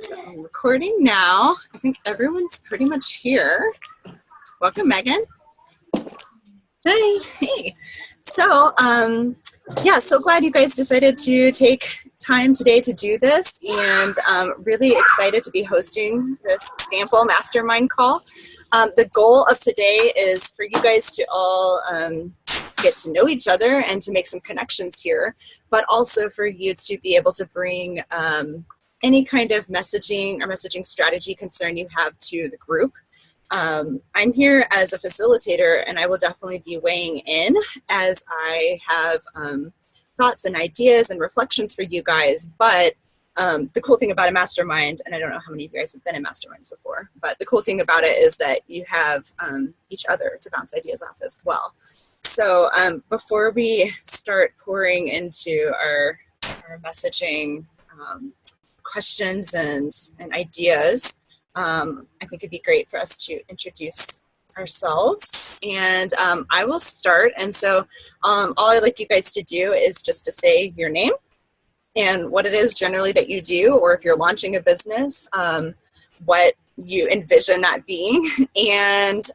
So I'm recording now. I think everyone's pretty much here. Welcome, Megan. Hi. Hey. So, so glad you guys decided to take time today to do this, and really excited to be hosting this sample mastermind call. The goal of today is for you guys to all get to know each other and to make some connections here, but also for you to be able to bring any kind of messaging or messaging strategy concern you have to the group. I'm here as a facilitator, and I will definitely be weighing in as I have thoughts and ideas and reflections for you guys. But the cool thing about a mastermind, and I don't know how many of you guys have been in masterminds before, but the cool thing about it is that you have each other to bounce ideas off as well. So before we start pouring into our messaging questions and ideas, I think it'd be great for us to introduce ourselves, and I will start. And so all I'd like you guys to do is just to say your name and what it is generally that you do, or if you're launching a business, what you envision that being, and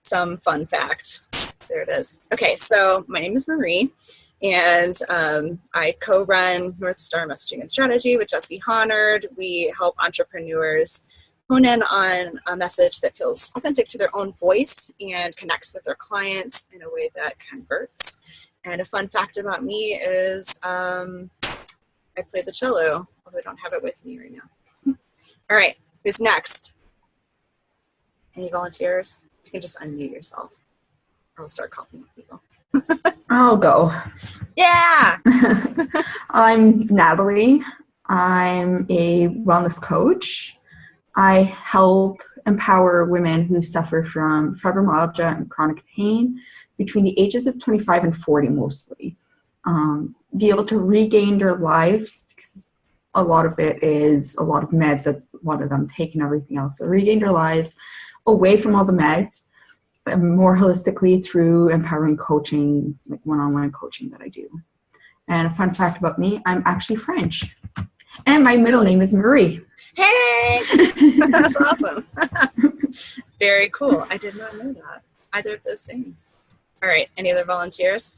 some fun fact. There it is. Okay, so my name is Marie, and I co-run North Star Messaging and Strategy with Jesse Honard. We help entrepreneurs hone in on a message that feels authentic to their own voice and connects with their clients in a way that converts. And a fun fact about me is I play the cello, although I don't have it with me right now. All right, who's next? Any volunteers? You can just unmute yourself. I'll start calling people. I'll go. Yeah! I'm Natalie. I'm a wellness coach. I help empower women who suffer from fibromyalgia and chronic pain between the ages of 25 and 40 mostly. Be able to regain their lives, because a lot of it is a lot of meds that a lot of them take and everything else. So regain their lives away from all the meds, more holistically through empowering coaching, like one-on-one coaching that I do. And a fun fact about me, I'm actually French. And my middle name is Marie. Hey! That's awesome. Very cool. I did not know that. Either of those things. All right. Any other volunteers?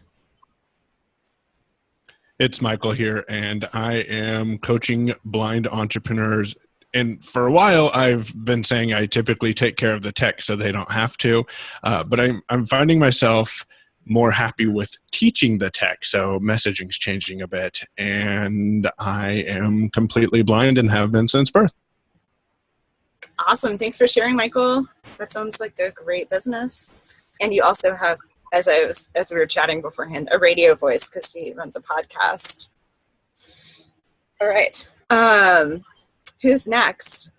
It's Michael here, and I am coaching blind entrepreneurs. And for a while, I've been saying I typically take care of the tech so they don't have to. But I'm finding myself more happy with teaching the tech. So messaging's changing a bit. And I am completely blind and have been since birth. Awesome. Thanks for sharing, Michael. That sounds like a great business. And you also have, as we were chatting beforehand, a radio voice because he runs a podcast. All right. Who's next?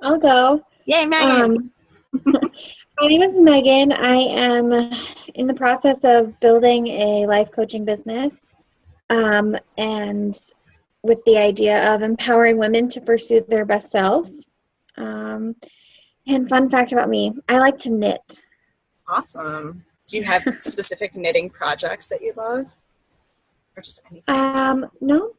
I'll go. Yay, Megan. My name is Megan. I am in the process of building a life coaching business, and with the idea of empowering women to pursue their best selves. And fun fact about me, I like to knit. Awesome. Do you have specific knitting projects that you love? Or just anything? No.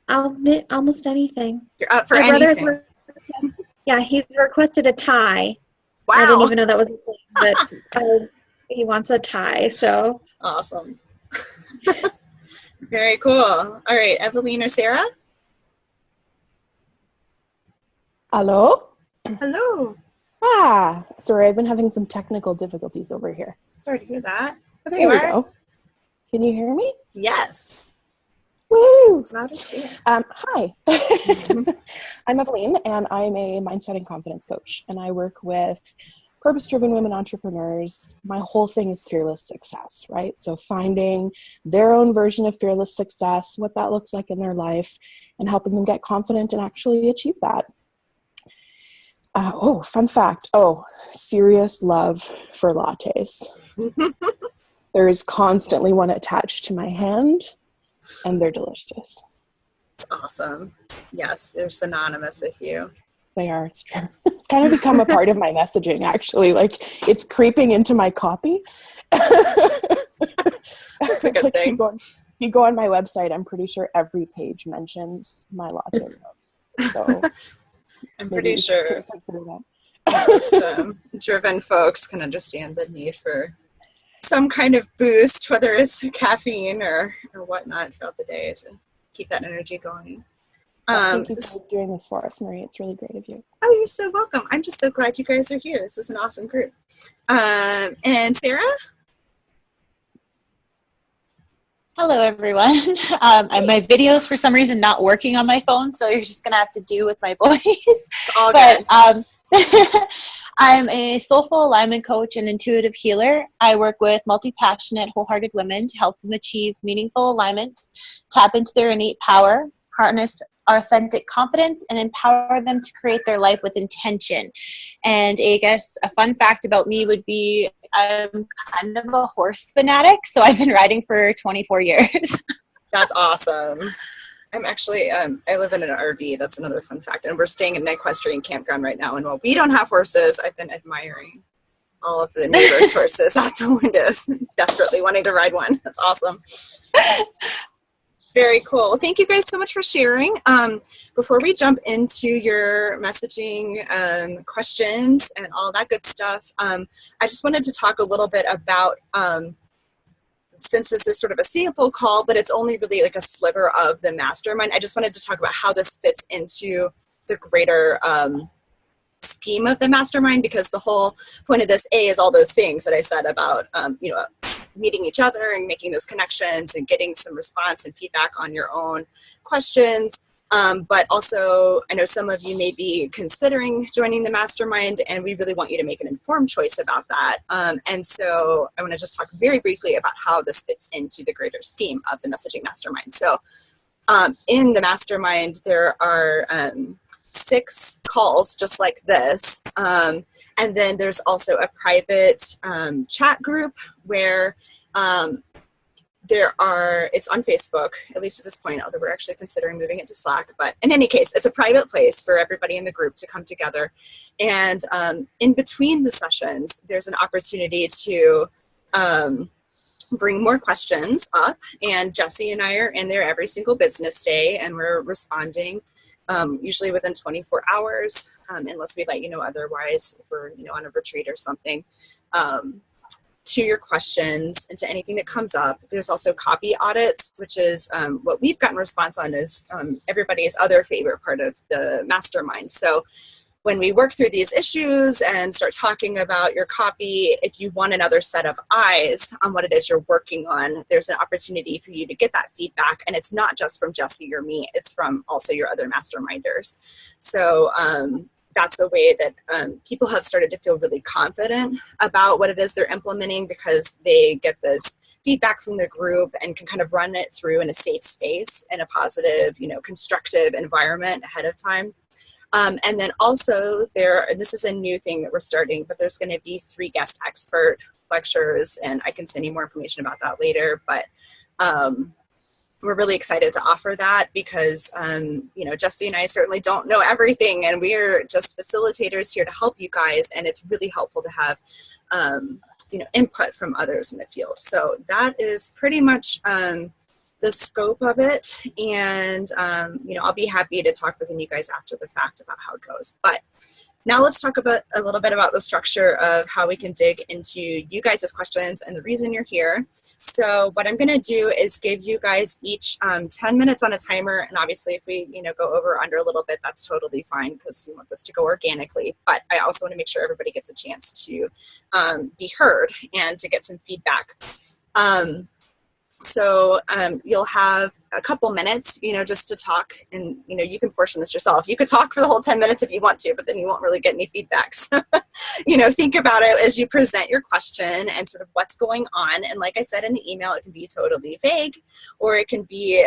I'll knit almost anything. You're up for My anything. Brother's he's requested a tie. Wow. I didn't even know that was a thing, but he wants a tie, so. Awesome. Very cool. All right, Evelyn or Sarah? Hello? Hello. Sorry, I've been having some technical difficulties over here. Sorry to hear that. Oh, there we go. Can you hear me? Yes. Woo! It's loud and clear. Hi. I'm Evelyn, and I'm a mindset and confidence coach, and I work with purpose-driven women entrepreneurs. My whole thing is fearless success, right? So finding their own version of fearless success, what that looks like in their life, and helping them get confident and actually achieve that. Fun fact. Serious love for lattes. There is constantly one attached to my hand, and they're delicious. Awesome. Yes, they're synonymous with you. They are. It's true. It's kind of become a part of my messaging, actually. Like, it's creeping into my copy. That's a good thing. you go on my website, I'm pretty sure every page mentions my latte roast. So I'm pretty sure consider that. most driven folks can understand the need for some kind of boost, whether it's caffeine or whatnot throughout the day to keep that energy going. Thank you for doing this for us, Marie. It's really great of you. Oh, you're so welcome. I'm just so glad you guys are here. This is an awesome group. And Sarah? Hello, everyone. My video's for some reason not working on my phone, so you're just going to have to do with my voice. It's all good. I'm a soulful alignment coach and intuitive healer. I work with multi-passionate, wholehearted women to help them achieve meaningful alignment, tap into their innate power, harness authentic confidence, and empower them to create their life with intention. And I guess a fun fact about me would be I'm kind of a horse fanatic, so I've been riding for 24 years. That's awesome. I'm actually, I live in an RV. That's another fun fact. And we're staying in an equestrian campground right now. And while we don't have horses, I've been admiring all of the neighbors' horses out the windows, desperately wanting to ride one. That's awesome. Very cool. Well, thank you guys so much for sharing. Before we jump into your messaging questions and all that good stuff, I just wanted to talk a little bit about, since this is sort of a sample call, but it's only really like a sliver of the mastermind, I just wanted to talk about how this fits into the greater scheme of the mastermind, because the whole point of this is all those things that I said about, meeting each other and making those connections and getting some response and feedback on your own questions. But also, I know some of you may be considering joining the mastermind, and we really want you to make an informed choice about that. And so I want to just talk very briefly about how this fits into the greater scheme of the messaging mastermind. So in the mastermind, there are 6 calls just like this. And then there's also a private chat group where it's on Facebook, at least at this point, although we're actually considering moving it to Slack. But in any case, it's a private place for everybody in the group to come together. And in between the sessions, there's an opportunity to bring more questions up. And Jesse and I are in there every single business day, and we're responding usually within 24 hours, unless we let you know otherwise, if we're on a retreat or something. To your questions and to anything that comes up. There's also copy audits, which is what we've gotten response on is everybody's other favorite part of the mastermind. So when we work through these issues and start talking about your copy, if you want another set of eyes on what it is you're working on, there's an opportunity for you to get that feedback. And it's not just from Jesse or me, it's from also your other masterminders. So that's a way that people have started to feel really confident about what it is they're implementing, because they get this feedback from the group and can kind of run it through in a safe space, in a positive, constructive environment ahead of time. And then also and this is a new thing that we're starting, but there's going to be 3 guest expert lectures, and I can send you more information about that later. But we're really excited to offer that because, Jesse and I certainly don't know everything, and we're just facilitators here to help you guys. And it's really helpful to have, input from others in the field. So that is pretty much the scope of it. And, I'll be happy to talk with you guys after the fact about how it goes. But now let's talk about a little bit about the structure of how we can dig into you guys' questions and the reason you're here. So what I'm going to do is give you guys each 10 minutes on a timer. And obviously if we, go over or under a little bit, that's totally fine because we want this to go organically. But I also want to make sure everybody gets a chance to be heard and to get some feedback. So you'll have a couple minutes, just to talk, and, you can portion this yourself. You could talk for the whole 10 minutes if you want to, but then you won't really get any feedback. So, think about it as you present your question and sort of what's going on. And like I said in the email, it can be totally vague, or it can be,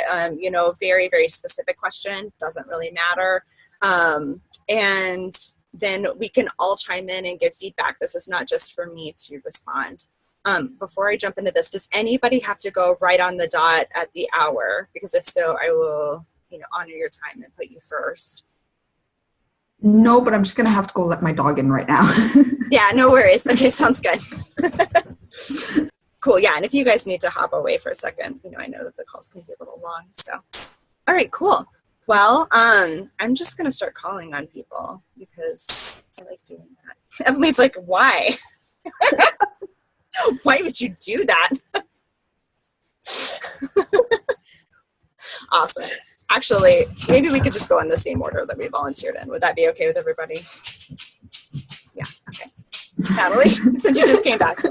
very, very specific question. Doesn't really matter. And then we can all chime in and give feedback. This is not just for me to respond. Before I jump into this, does anybody have to go right on the dot at the hour? Because if so, I will, honor your time and put you first. No, but I'm just going to have to go let my dog in right now. Yeah, no worries. Okay, sounds good. Cool. Yeah. And if you guys need to hop away for a second, I know that the calls can be a little long. So, all right, cool. Well, I'm just going to start calling on people because I like doing that. Evelyn's like, why? Why would you do that? Awesome. Actually, maybe we could just go in the same order that we volunteered in. Would that be okay with everybody? Yeah. Okay. Natalie, since you just came back.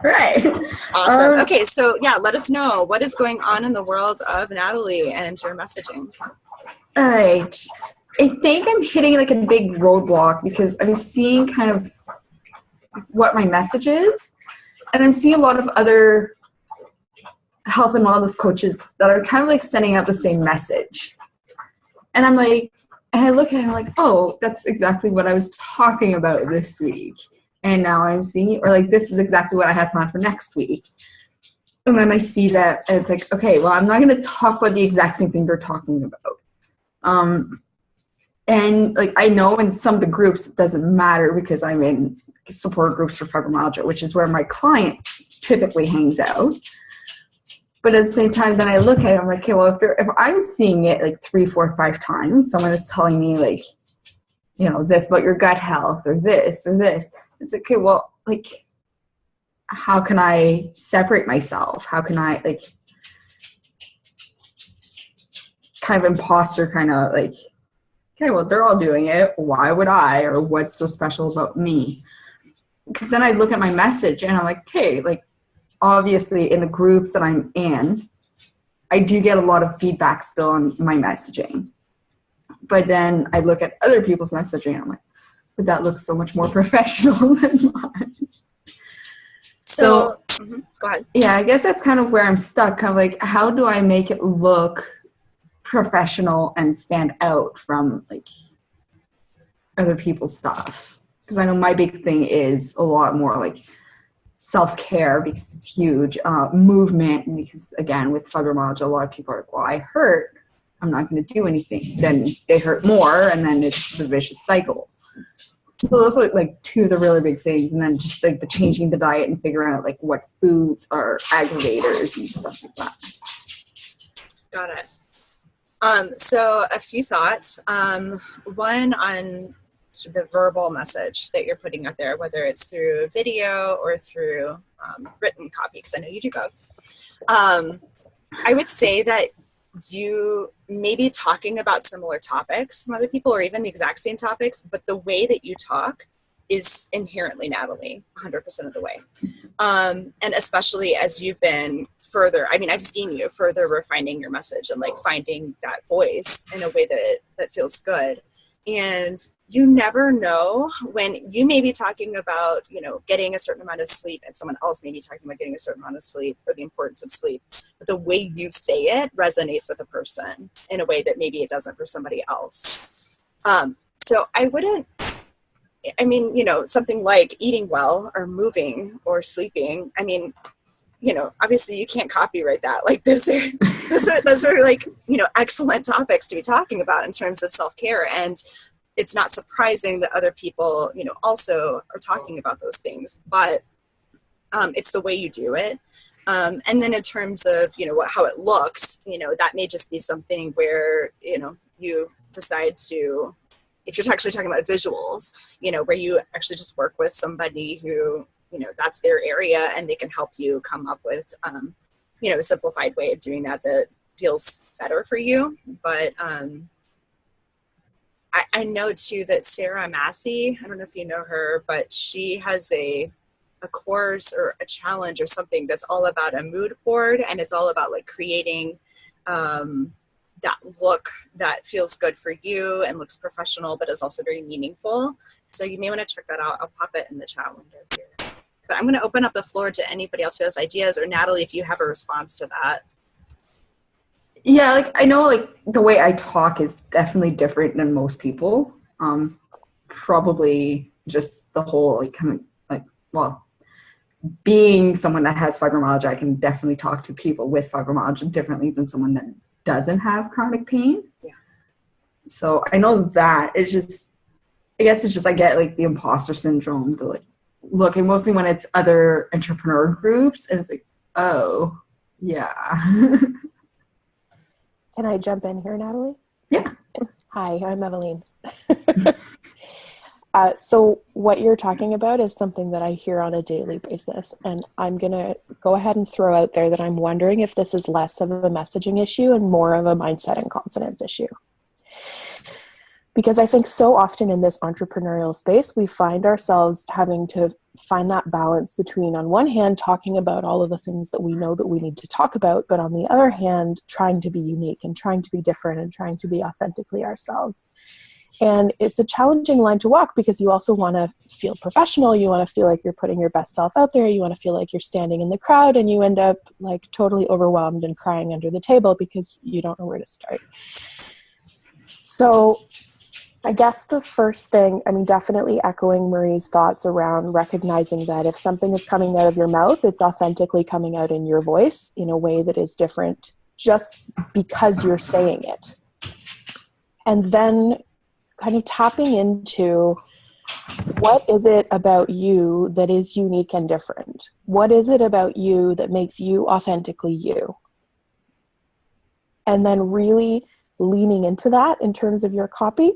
Right. Awesome. Okay, so yeah, let us know what is going on in the world of Natalie and your messaging. All right. I think I'm hitting like a big roadblock because I'm seeing kind of what my message is, and I'm seeing a lot of other health and wellness coaches that are kind of like sending out the same message. And I'm like, and I look at it and I'm like, oh, that's exactly what I was talking about this week. And now I'm seeing, or like, this is exactly what I had planned for next week. And then I see that, and it's like, okay, well, I'm not going to talk about the exact same thing they're talking about. And like, I know in some of the groups, it doesn't matter because I'm in support groups for fibromyalgia, which is where my client typically hangs out. But at the same time, then I look at it, I'm like, okay, well, if I'm seeing it like 3, 4, 5 times, someone is telling me like, this about your gut health or this, it's like, okay, well, like, how can I separate myself? How can I like kind of imposter kind of like, okay, well, they're all doing it. Why would I? Or what's so special about me? Because then I look at my message and I'm like, okay, like, obviously in the groups that I'm in, I do get a lot of feedback still on my messaging. But then I look at other people's messaging and I'm like, but that looks so much more professional than mine. So Go ahead. Yeah, I guess that's kind of where I'm stuck. Kind of like, how do I make it look professional and stand out from like other people's stuff? Because I know my big thing is a lot more like self-care because it's huge, movement, because again, with fibromyalgia, a lot of people are like, well, I hurt, I'm not going to do anything. Then they hurt more, and then it's the vicious cycle. So those are like 2 of the really big things. And then just like the changing the diet and figuring out like what foods are aggravators and stuff like that. Got it. So a few thoughts. One on sort of the verbal message that you're putting out there, whether it's through video or through written copy, because I know you do both. I would say that you may be talking about similar topics from other people or even the exact same topics, but the way that you talk is inherently Natalie 100% of the way. And especially as you've been further, I mean, I've seen you further refining your message and like finding that voice in a way that feels good. And you never know when you may be talking about, getting a certain amount of sleep and someone else may be talking about getting a certain amount of sleep or the importance of sleep. But the way you say it resonates with a person in a way that maybe it doesn't for somebody else. So I wouldn't, something like eating well or moving or sleeping. I mean, obviously you can't copyright that. Like those are like, excellent topics to be talking about in terms of self-care. And it's not surprising that other people, also are talking about those things, but it's the way you do it. And then in terms of, how it looks, that may just be something where, you decide to, if you're actually talking about visuals, where you actually just work with somebody who, that's their area and they can help you come up with, a simplified way of doing that feels better for you. But I know too that Sarah Massey, I don't know if you know her, but she has a course or a challenge or something that's all about a mood board, and it's all about like creating that look that feels good for you and looks professional, but is also very meaningful. So you may want to check that out. I'll pop it in the chat window here. But I'm going to open up the floor to anybody else who has ideas, or Natalie, if you have a response to that. Yeah, like I know like the way I talk is definitely different than most people. Probably just the whole like kind of like, well, being someone that has fibromyalgia, I can definitely talk to people with fibromyalgia differently than someone that doesn't have chronic pain. Yeah. So I know that it's just, I guess it's just I get like the imposter syndrome, the like, look, and mostly when it's other entrepreneur groups, and it's like, oh, yeah. Can I jump in here, Natalie? Yeah. Hi, I'm Eveline. So what you're talking about is something that I hear on a daily basis. And I'm going to go ahead and throw out there that I'm wondering if this is less of a messaging issue and more of a mindset and confidence issue. Because I think so often in this entrepreneurial space, we find ourselves having to find that balance between, on one hand, talking about all of the things that we know that we need to talk about, but on the other hand, trying to be unique and trying to be different and trying to be authentically ourselves. And it's a challenging line to walk because you also want to feel professional. You want to feel like you're putting your best self out there. You want to feel like you're standing in the crowd, and you end up like totally overwhelmed and crying under the table because you don't know where to start. So I guess the first thing, I mean, definitely echoing Marie's thoughts around recognizing that if something is coming out of your mouth, it's authentically coming out in your voice in a way that is different just because you're saying it. And then kind of tapping into, what is it about you that is unique and different? What is it about you that makes you authentically you? And then really leaning into that in terms of your copy,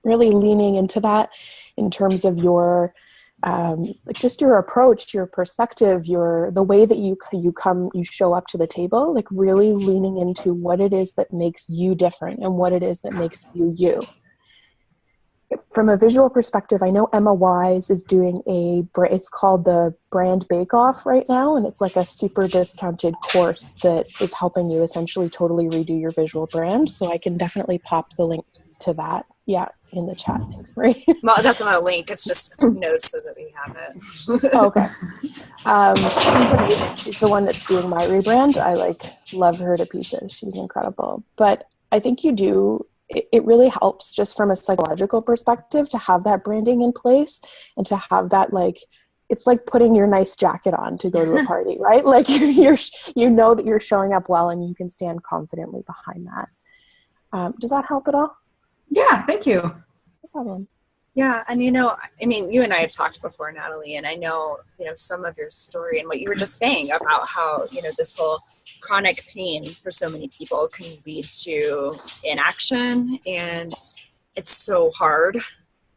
really leaning into that in terms of your, like just your approach, your perspective, the way that you show up to the table, like really leaning into what it is that makes you different and what it is that makes you you. From a visual perspective, I know Emma Wise is doing it's called the Brand Bake Off right now, and it's like a super discounted course that is helping you essentially totally redo your visual brand. So I can definitely pop the link to that, in the chat. Thanks, Marie. Well, that's not a link. It's just notes so that we have it. Okay. She's amazing. She's the one that's doing my rebrand. I love her to pieces. She's incredible. But I think it really helps just from a psychological perspective to have that branding in place and to have that, it's like putting your nice jacket on to go to a party, right? Like you know that you're showing up well and you can stand confidently behind that. Does that help at all? Yeah, thank you. No problem. Yeah, and you and I have talked before, Natalie, and I know, some of your story and what you were just saying about how, this whole chronic pain for so many people can lead to inaction, and it's so hard.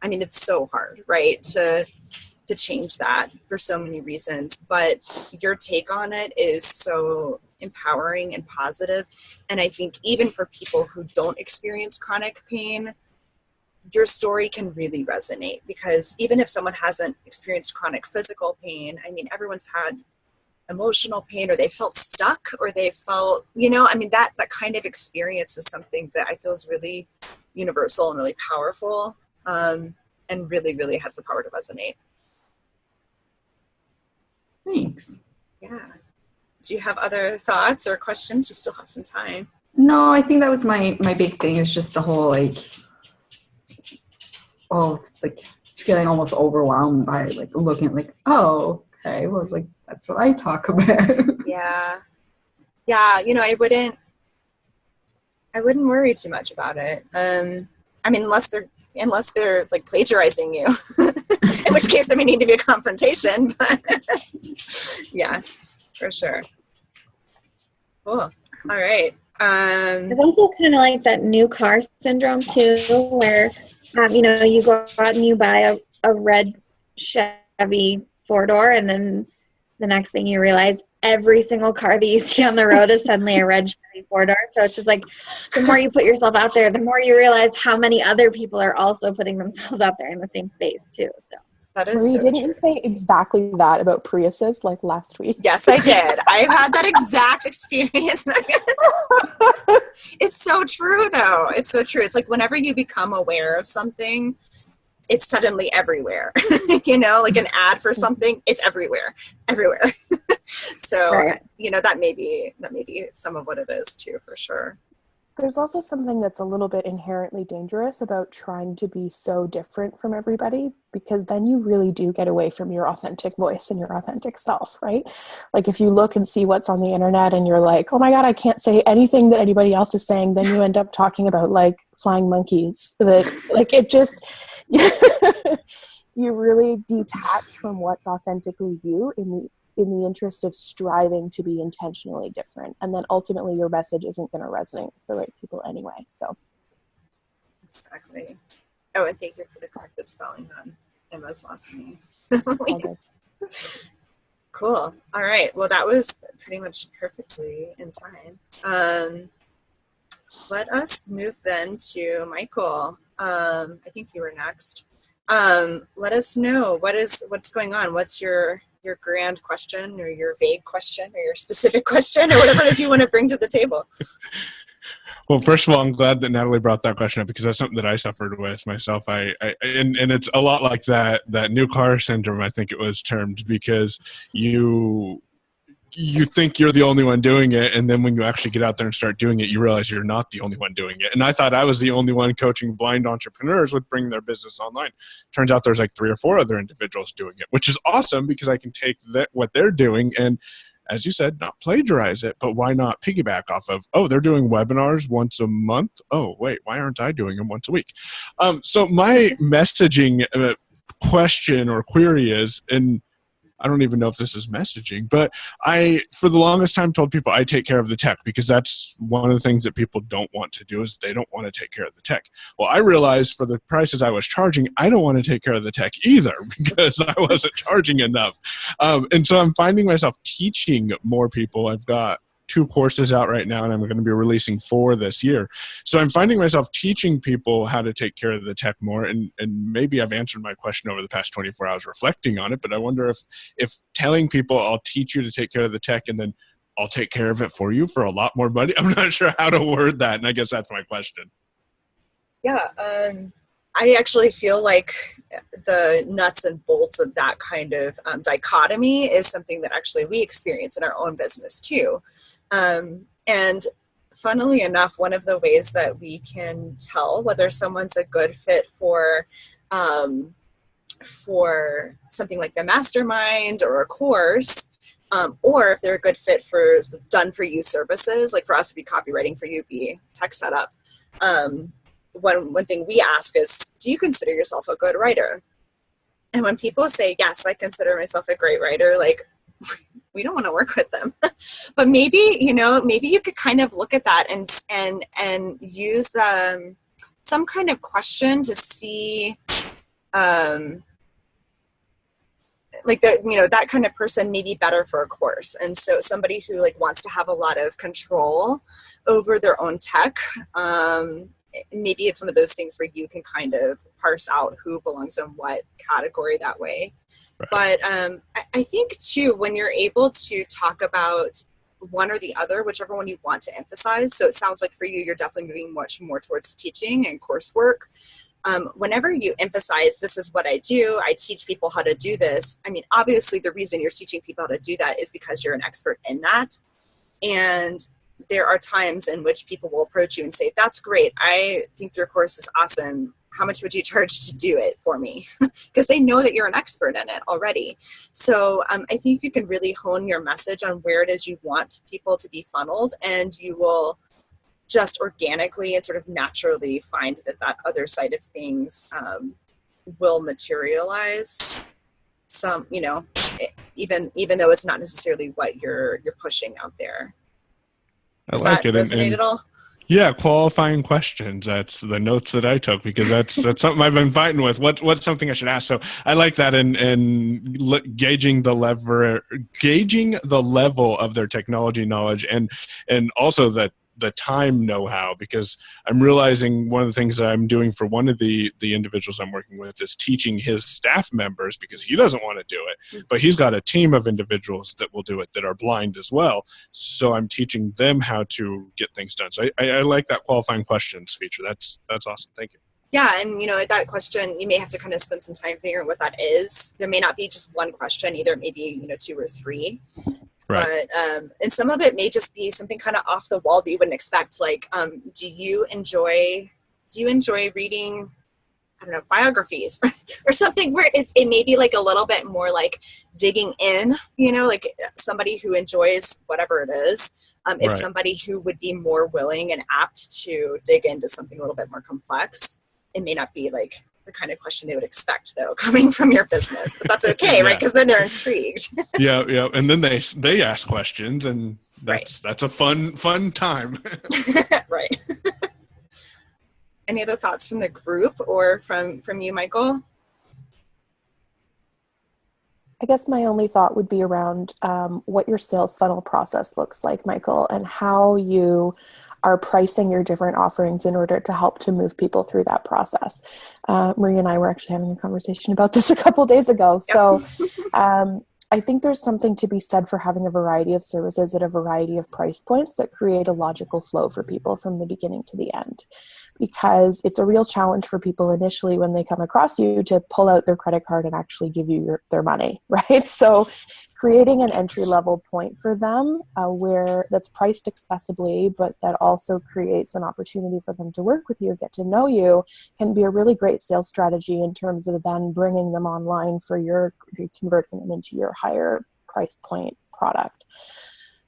I mean, it's so hard, right, to change that for so many reasons, but your take on it is so empowering and positive. And I think even for people who don't experience chronic pain, your story can really resonate, because even if someone hasn't experienced chronic physical pain, I mean, everyone's had emotional pain, or they felt stuck, or they felt, that kind of experience is something that I feel is really universal and really powerful, and really, really has the power to resonate. Thanks. Yeah. Do you have other thoughts or questions? We still have some time. No, I think that was my big thing, is just the whole feeling almost overwhelmed by looking at oh, okay, well, that's what I talk about. Yeah. Yeah, I wouldn't worry too much about it. Unless they're plagiarizing you, in which case there may need to be a confrontation, but yeah, for sure. Cool. All right. It's also kind of like that new car syndrome too, where you go out and you buy a red Chevy 4-door, and then the next thing you realize, every single car that you see on the road is suddenly a red Chevy 4-door. So it's just the more you put yourself out there, the more you realize how many other people are also putting themselves out there in the same space too. So that is Marie, so didn't true. you say exactly that about Priuses last week? Yes, I did. I've had that exact experience. It's so true, though. It's so true. It's like whenever you become aware of something, it's suddenly everywhere. Like an ad for something, it's everywhere. So, right. That may be some of what it is too, for sure. There's also something that's a little bit inherently dangerous about trying to be so different from everybody, because then you really do get away from your authentic voice and your authentic self, right? Like if you look and see what's on the internet and you're like, oh my God, I can't say anything that anybody else is saying, then you end up talking about flying monkeys. That it just, you really detach from what's authentically you in the interest of striving to be intentionally different. And then ultimately your message isn't going to resonate with the right people anyway. So exactly. Oh, and thank you for the corrected spelling on Emma's last name. okay. Cool. All right. Well, that was pretty much perfectly in time. Let us move then to Michael. I think you were next. Let us know what's going on. What's your grand question or your vague question or your specific question or whatever it is you want to bring to the table. Well, first of all, I'm glad that Natalie brought that question up because that's something that I suffered with myself. And it's a lot like that new car syndrome, I think it was termed, because you think you're the only one doing it, and then when you actually get out there and start doing it, you realize you're not the only one doing it. And I thought I was the only one coaching blind entrepreneurs with bringing their business online. Turns out there's like 3 or 4 other individuals doing it, which is awesome because I can take what they're doing and, as you said, not plagiarize it, but why not piggyback off of, oh, they're doing webinars once a month. Oh, wait, why aren't I doing them once a week? So my messaging question or query is, and I don't even know if this is messaging, but I, for the longest time, told people I take care of the tech because that's one of the things that people don't want to do is they don't want to take care of the tech. Well, I realized for the prices I was charging, I don't want to take care of the tech either because I wasn't charging enough. And so I'm finding myself teaching more people. I've got 2 courses out right now, and I'm going to be releasing 4 this year. So I'm finding myself teaching people how to take care of the tech more, and maybe I've answered my question over the past 24 hours reflecting on it, but I wonder if telling people I'll teach you to take care of the tech and then I'll take care of it for you for a lot more money, I'm not sure how to word that, and I guess that's my question. Yeah, I actually feel like the nuts and bolts of that kind of dichotomy is something that actually we experience in our own business too. And funnily enough, one of the ways that we can tell whether someone's a good fit for something like the Mastermind or a course, or if they're a good fit for done for you services, like for us to be copywriting for you, be tech setup. One thing we ask is, do you consider yourself a good writer? And when people say, yes, I consider myself a great writer, like, we don't want to work with them. But maybe you could kind of look at that and use some kind of question to see, like that kind of person may be better for a course. And so somebody who like wants to have a lot of control over their own tech, maybe it's one of those things where you can kind of parse out who belongs in what category that way. Right. But I think too, when you're able to talk about one or the other, whichever one you want to emphasize. So it sounds like for you, you're definitely moving much more towards teaching and coursework. Whenever you emphasize, this is what I do, I teach people how to do this. I mean, obviously the reason you're teaching people how to do that is because you're an expert in that. And there are times in which people will approach you and say, that's great, I think your course is awesome. How much would you charge to do it for me? Because they know that you're an expert in it already. So I think you can really hone your message on where it is you want people to be funneled, and you will just organically and sort of naturally find that other side of things will materialize. Some, even though it's not necessarily what you're pushing out there. I like it. Resonate at all? Yeah, qualifying questions. That's the notes that I took because that's something I've been fighting with. What's something I should ask? So I like that, and gauging the level of their technology knowledge, and also the time know-how, because I'm realizing one of the things that I'm doing for one of the individuals I'm working with is teaching his staff members, because he doesn't want to do it, but he's got a team of individuals that will do it that are blind as well. So I'm teaching them how to get things done. So I like that qualifying questions feature. That's awesome. Thank you. Yeah, and that question, you may have to kind of spend some time figuring what that is. There may not be just one question, either maybe 2 or 3. Right. But and some of it may just be something kind of off the wall that you wouldn't expect. Like, do you enjoy reading, I don't know, biographies or something where it may be like a little bit more like digging in, like somebody who enjoys whatever it is Right. somebody who would be more willing and apt to dig into something a little bit more complex. It may not be like the kind of question they would expect, though, coming from your business. But that's okay, right? Because then they're intrigued. Yeah. And then they ask questions, and that's a fun time. Right. Any other thoughts from the group or from you, Michael? I guess my only thought would be around what your sales funnel process looks like, Michael, and how you are pricing your different offerings in order to help to move people through that process. Marie and I were actually having a conversation about this a couple days ago. Yep. So I think there's something to be said for having a variety of services at a variety of price points that create a logical flow for people from the beginning to the end. Because it's a real challenge for people initially when they come across you to pull out their credit card and actually give you their money, right? So creating an entry-level point for them where that's priced accessibly, but that also creates an opportunity for them to work with you, get to know you, can be a really great sales strategy in terms of then bringing them online for converting them into your higher price point product.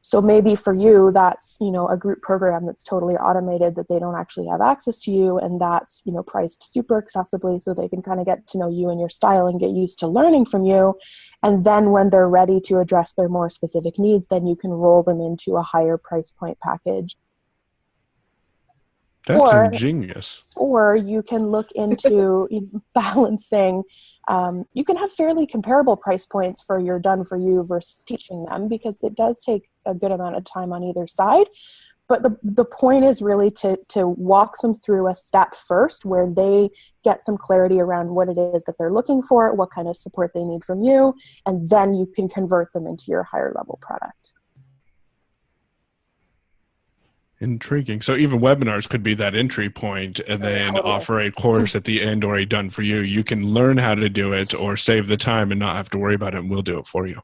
So maybe for you, that's, a group program that's totally automated, that they don't actually have access to you, and that's, priced super accessibly so they can kind of get to know you and your style and get used to learning from you. And then when they're ready to address their more specific needs, then you can roll them into a higher price point package. That's ingenious. Or you can look into balancing. You can have fairly comparable price points for your done for you versus teaching them, because it does take a good amount of time on either side. But the point is really to walk them through a step first where they get some clarity around what it is that they're looking for, what kind of support they need from you, and then you can convert them into your higher level product. Intriguing. So even webinars could be that entry point, and then offer a course at the end or a done for you. You can learn how to do it or save the time and not have to worry about it, and we'll do it for you.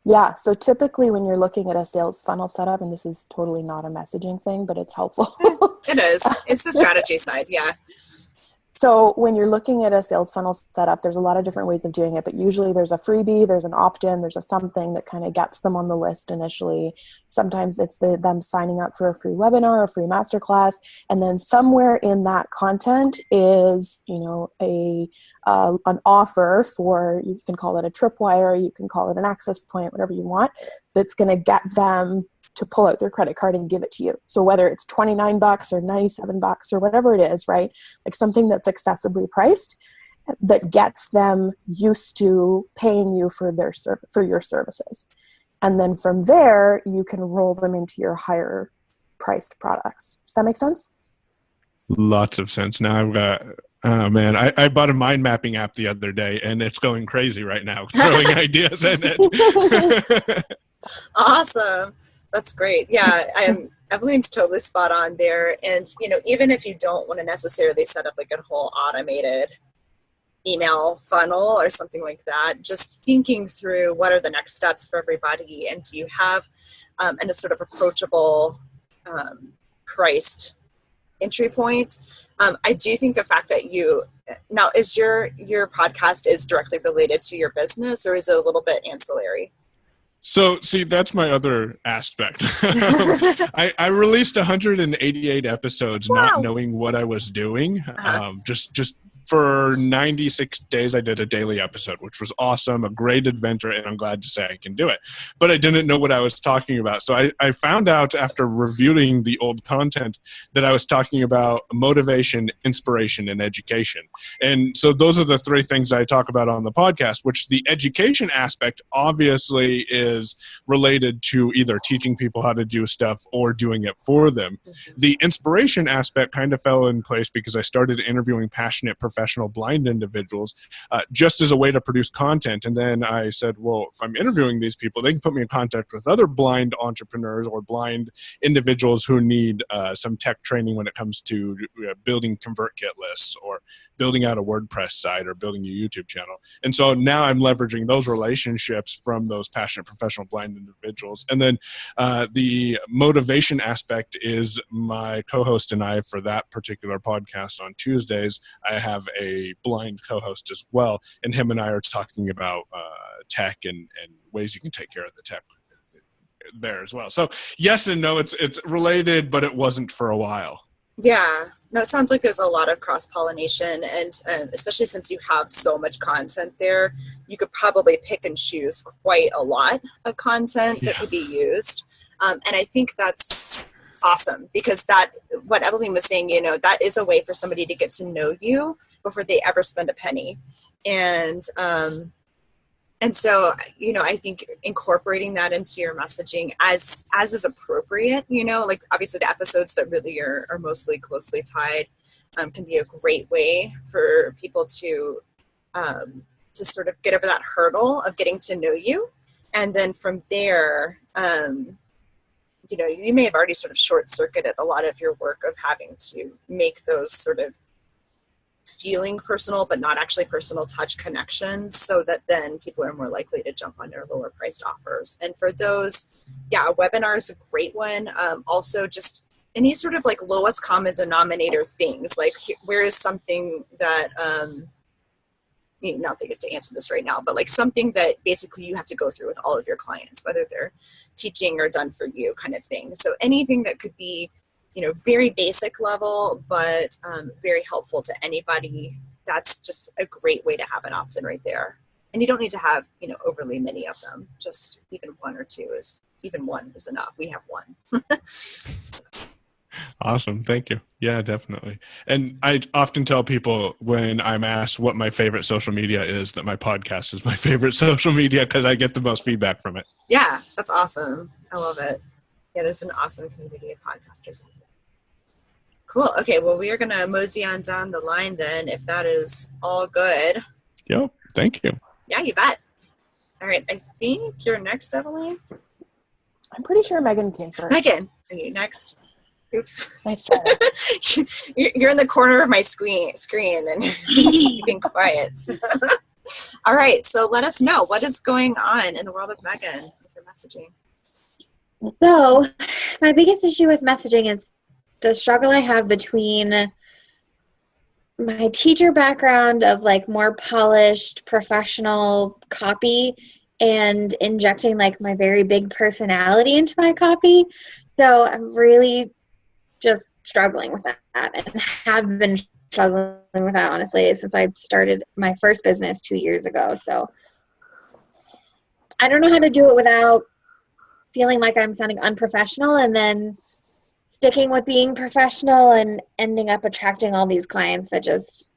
Yeah. So typically when you're looking at a sales funnel setup, and this is totally not a messaging thing, but it's helpful. It is. It's the strategy side. Yeah. So when you're looking at a sales funnel setup, there's a lot of different ways of doing it, but usually there's a freebie, there's an opt-in, there's a something that kind of gets them on the list initially. Sometimes it's them signing up for a free webinar, a free masterclass, and then somewhere in that content is, an offer for, you can call it a tripwire, you can call it an access point, whatever you want, that's going to get them to pull out their credit card and give it to you. So whether it's $29 or $97 or whatever it is, right? Like something that's accessibly priced that gets them used to paying you for your services. And then from there, you can roll them into your higher priced products. Does that make sense? Lots of sense. Now I've got, oh man, I bought a mind mapping app the other day, and it's going crazy right now, throwing ideas in it. Awesome. That's great. Yeah, Evelyn's totally spot on there. And, even if you don't want to necessarily set up like a whole automated email funnel or something like that, just thinking through what are the next steps for everybody, and do you have and a sort of approachable priced entry point. I do think the fact that now is your podcast is directly related to your business, or is it a little bit ancillary? So, see, that's my other aspect. I released 188 episodes, wow, not knowing what I was doing. Just for 96 days, I did a daily episode, which was awesome, a great adventure, and I'm glad to say I can do it. But I didn't know what I was talking about. So I found out after reviewing the old content that I was talking about motivation, inspiration, and education. And so those are the three things I talk about on the podcast, which the education aspect obviously is related to either teaching people how to do stuff or doing it for them. Mm-hmm. The inspiration aspect kind of fell in place because I started interviewing passionate professional blind individuals just as a way to produce content. And then I said, well, if I'm interviewing these people, they can put me in contact with other blind entrepreneurs or blind individuals who need some tech training when it comes to building ConvertKit lists or building out a WordPress site or building a YouTube channel. And so now I'm leveraging those relationships from those passionate professional blind individuals. And then the motivation aspect is my co-host and I for that particular podcast on Tuesdays. I have a blind co-host as well, and him and I are talking about tech and ways you can take care of the tech there as well. So yes and no, it's related, but it wasn't for a while. Yeah. No, it sounds like there's a lot of cross-pollination, and especially since you have so much content there, you could probably pick and choose quite a lot of content that could be used. And I think that's awesome, because that, what Evelyn was saying, that is a way for somebody to get to know you before they ever spend a penny. And so, I think incorporating that into your messaging as is appropriate, like obviously the episodes that really are mostly closely tied can be a great way for people to sort of get over that hurdle of getting to know you. And then from there, you may have already sort of short-circuited a lot of your work of having to make those sort of feeling personal but not actually personal touch connections, so that then people are more likely to jump on your lower priced offers. And for those, a webinar is a great one. Also, just any sort of like lowest common denominator things, like where is something that not that you have to answer this right now, but like something that basically you have to go through with all of your clients, whether they're teaching or done for you kind of thing. So anything that could be very basic level, but very helpful to anybody, that's just a great way to have an opt-in right there. And you don't need to have, overly many of them. Just even one is enough. We have one. Awesome. Thank you. Yeah, definitely. And I often tell people when I'm asked what my favorite social media is, that my podcast is my favorite social media, because I get the most feedback from it. Yeah, that's awesome. I love it. Yeah, there's an awesome community of podcasters out there. Cool. Okay, well, we are going to mosey on down the line then, if that is all good. Yep. Thank you. Yeah, you bet. All right. I think you're next, Evelyn. I'm pretty sure Megan came first. Megan, are you next? Oops. Nice try. You're in the corner of my screen and you've been quiet. All right. So let us know, what is going on in the world of Megan with your messaging? So my biggest issue with messaging is the struggle I have between my teacher background of like more polished professional copy and injecting like my very big personality into my copy. So I'm really just struggling with that, and have been struggling with that, honestly, since I started my first business 2 years ago. So I don't know how to do it without feeling like I'm sounding unprofessional, and then sticking with being professional and ending up attracting all these clients that just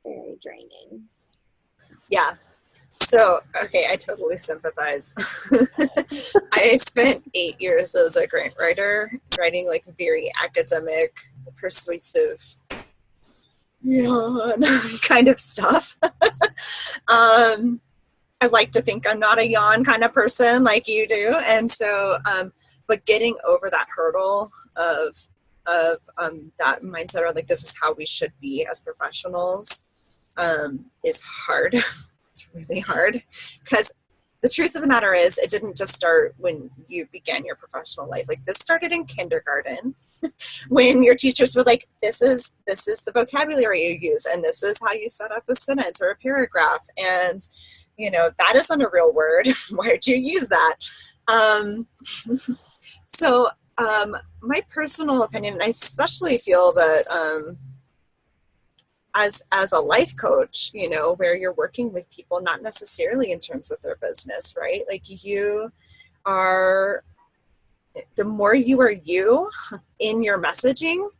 very draining. Yeah. So, okay, I totally sympathize. I spent 8 years as a grant writer, writing like very academic, persuasive, kind of stuff. I like to think I'm not a yawn kind of person like you do. And so, but getting over that hurdle of that mindset, or like, this is how we should be as professionals, is hard. It's really hard, because the truth of the matter is, it didn't just start when you began your professional life. Like, this started in kindergarten when your teachers were like, this is the vocabulary you use, and this is how you set up a sentence or a paragraph. And, that isn't a real word. Why did you use that? So my personal opinion, and I especially feel that as a life coach, where you're working with people, not necessarily in terms of their business, right? Like, the more you are you in your messaging,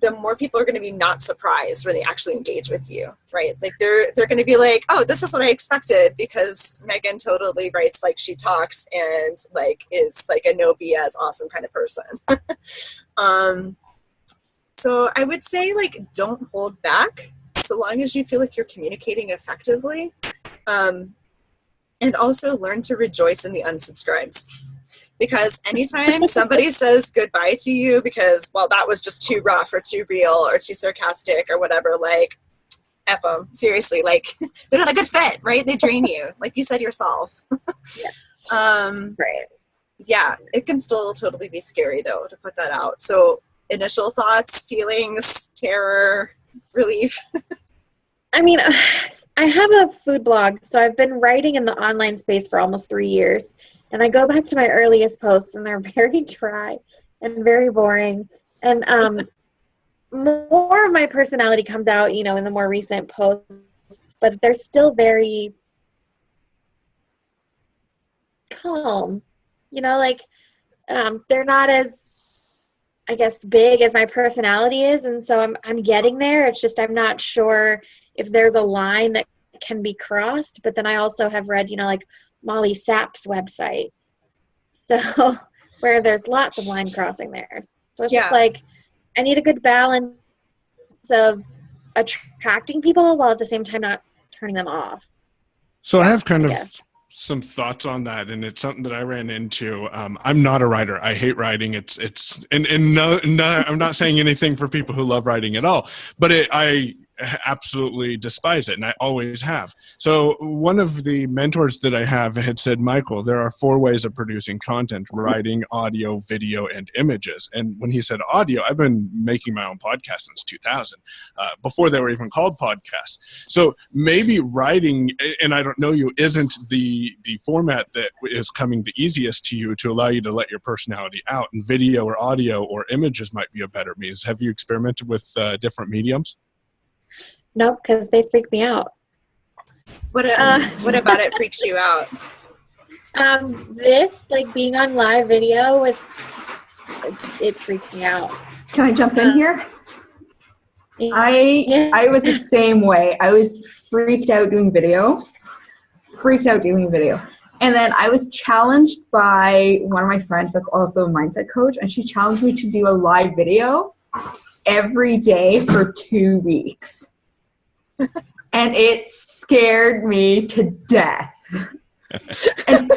the more people are going to be not surprised when they actually engage with you, right? Like, they're going to be like, oh, this is what I expected, because Megan totally writes like she talks, and like is like a no BS awesome kind of person. So I would say, like, don't hold back so long as you feel like you're communicating effectively. And also learn to rejoice in the unsubscribes. Because anytime somebody says goodbye to you because, well, that was just too rough or too real or too sarcastic or whatever, like, F them. Seriously, like, they're not a good fit, right? They drain you, like you said yourself. Right. Yeah, it can still totally be scary, though, to put that out. So initial thoughts, feelings, terror, relief. I mean, I have a food blog, so I've been writing in the online space for almost 3 years. And I go back to my earliest posts, and they're very dry and very boring. And more of my personality comes out, in the more recent posts, but they're still very calm, they're not as, I guess, big as my personality is. And so I'm getting there. It's just, I'm not sure if there's a line that can be crossed. But then I also have read, like Molly Sapp's website. So where there's lots of line crossing there. So it's just like, I need a good balance of attracting people while at the same time not turning them off. So I have kind of some thoughts on that, and it's something that I ran into. I'm not a writer. I hate writing. No, I'm not saying anything for people who love writing at all, but I absolutely despise it, and I always have. So one of the mentors that I have had said, Michael, there are 4 ways of producing content: writing, audio, video, and images. And when he said audio, I've been making my own podcast since 2000, before they were even called podcasts. So maybe writing, and I don't know you, isn't the format that is coming the easiest to you to allow you to let your personality out, and video or audio or images might be a better means. Have you experimented with different mediums? Nope, because they freak me out. What about it freaks you out? This, like being on live video it freaks me out. Can I jump in here? I was the same way. I was freaked out doing video. And then I was challenged by one of my friends that's also a mindset coach, and she challenged me to do a live video every day for 2 weeks. And it scared me to death. And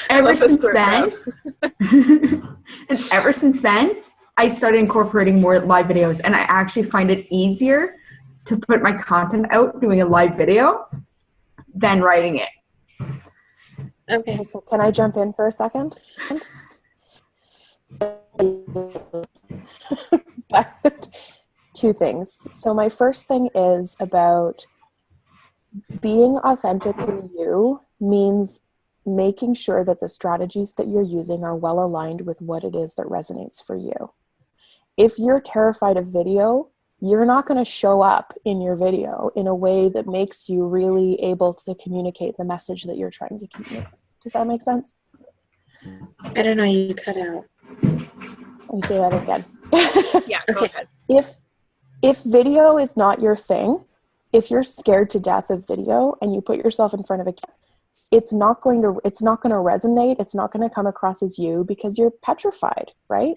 ever since then, I started incorporating more live videos, and I actually find it easier to put my content out doing a live video than writing it. Okay, so can I jump in for a second? Two things. So my first thing is about being authentically you means making sure that the strategies that you're using are well aligned with what it is that resonates for you. If you're terrified of video, you're not going to show up in your video in a way that makes you really able to communicate the message that you're trying to communicate. Does that make sense? I don't know, you cut out. Let me say that again. Yeah, go ahead. If video is not your thing, if you're scared to death of video and you put yourself in front of a camera, it's not going to resonate. It's not going to come across as you because you're petrified, right?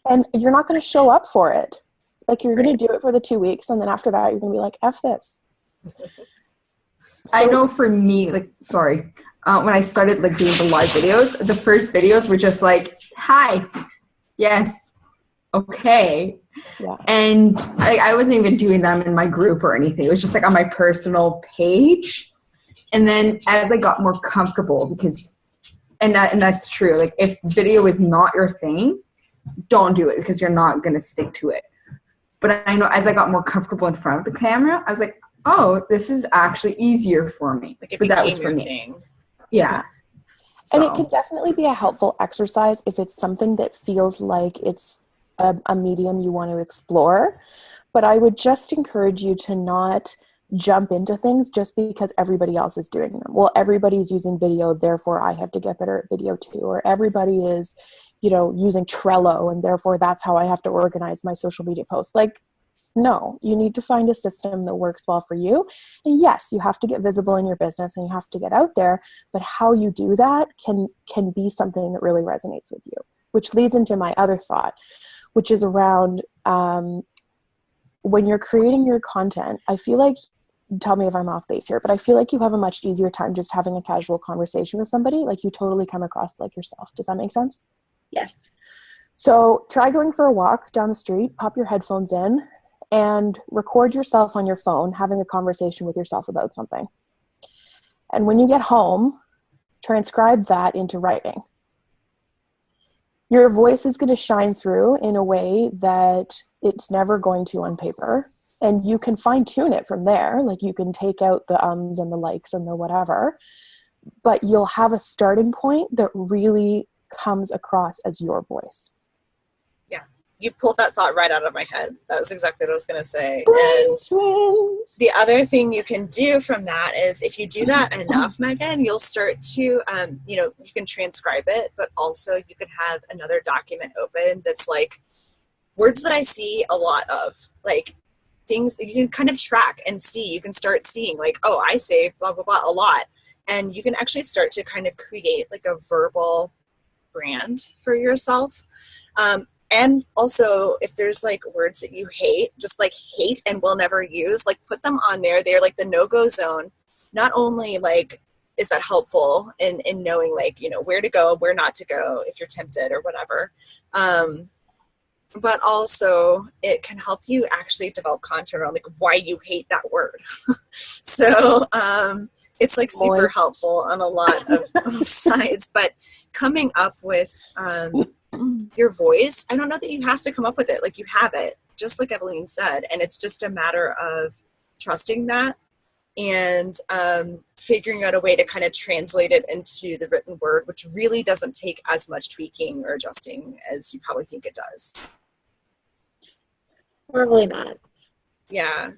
And you're not going to show up for it. Like, you're going to do it for the 2 weeks, and then after that, you're going to be like, F this. I know for me, when I started doing the live videos, the first videos were just like, hi, yes, okay. Yeah. And I wasn't even doing them in my group or anything. It was just on my personal page. And then as I got more comfortable, and that's true, if video is not your thing, don't do it because you're not going to stick to it. But I know as I got more comfortable in front of the camera, I was like, oh, this is actually easier for me. But that was for me. Thing. Yeah. And it can definitely be a helpful exercise if it's something that feels like it's a medium you want to explore. But I would just encourage you to not jump into things just because everybody else is doing them. Well, everybody's using video, therefore I have to get better at video too. Or everybody is, using Trello, and therefore that's how I have to organize my social media posts. No, you need to find a system that works well for you. And yes, you have to get visible in your business and you have to get out there, but how you do that can be something that really resonates with you, which leads into my other thought, which is around when you're creating your content. I feel like, tell me if I'm off base here, but I feel like you have a much easier time just having a casual conversation with somebody. You totally come across like yourself. Does that make sense? Yes. So try going for a walk down the street, pop your headphones in, and record yourself on your phone having a conversation with yourself about something. And when you get home, transcribe that into writing. Your voice is going to shine through in a way that it's never going to on paper. And you can fine tune it from there. You can take out the ums and the likes and the whatever, but you'll have a starting point that really comes across as your voice. Yeah. you pulled that thought right out of my head. That was exactly what I was going to say. And the other thing you can do from that is if you do that enough, Megan, you'll start to, you can transcribe it, but also you can have another document open that's like words that I see a lot of, like things that you can kind of track and see. You can start seeing like, oh, I say blah, blah, blah a lot. And you can actually start to kind of create like a verbal brand for yourself. And also if there's like words that you hate, just like hate and will never use, like put them on there. They're like the no-go zone. Not only like is that helpful in knowing like, where to go, where not to go if you're tempted or whatever. But also it can help you actually develop content around like why you hate that word. So it's like super helpful on a lot of sides, but coming up with your voice, I don't know that you have to come up with it. Like you have it, just like Evelyn said, and it's just a matter of trusting that and figuring out a way to kind of translate it into the written word, which really doesn't take as much tweaking or adjusting as you probably think it does. Probably not. Yeah.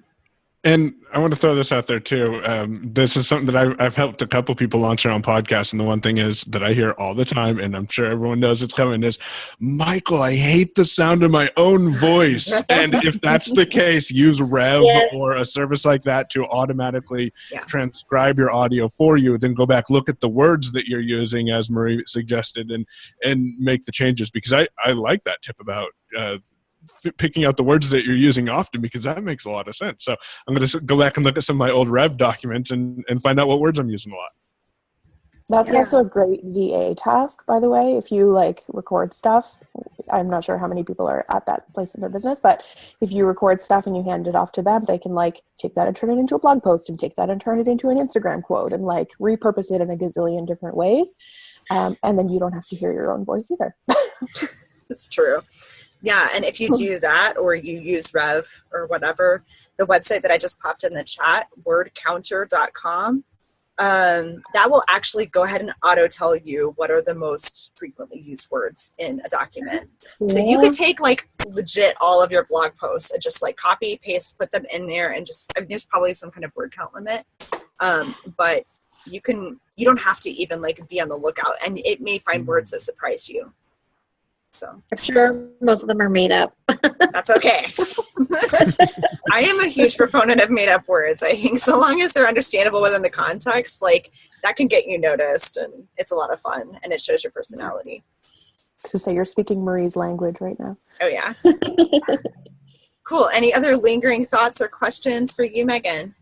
And I want to throw this out there too. This is something that I've helped a couple people launch their own podcasts. And the one thing is that I hear all the time, and I'm sure everyone knows it's coming, is, Michael, I hate the sound of my own voice. And if that's the case, use Rev or a service like that to automatically transcribe your audio for you. Then go back, look at the words that you're using, as Marie suggested, and make the changes. Because I like that tip about picking out the words that you're using often, because that makes a lot of sense. So I'm going to go back and look at some of my old Rev documents and find out what words I'm using a lot. That's also a great VA task, by the way. If you like record stuff, I'm not sure how many people are at that place in their business, but if you record stuff and you hand it off to them, they can like take that and turn it into a blog post and take that and turn it into an Instagram quote and like repurpose it in a gazillion different ways. And then you don't have to hear your own voice either. That's true. Yeah, and if you do that or you use Rev or whatever, the website that I just popped in the chat, wordcounter.com, that will actually go ahead and auto tell you what are the most frequently used words in a document. So you could take like legit all of your blog posts and just like copy, paste, put them in there, and just, there's probably some kind of word count limit. But you don't have to even like be on the lookout, and it may find words that surprise you. So I'm sure most of them are made up. That's okay. I am a huge proponent of made up words. I think so long as they're understandable within the context, like that can get you noticed, and it's a lot of fun, and it shows your personality. To say you're speaking Marie's language right now. Oh yeah. Cool. Any other lingering thoughts or questions for you, Megan?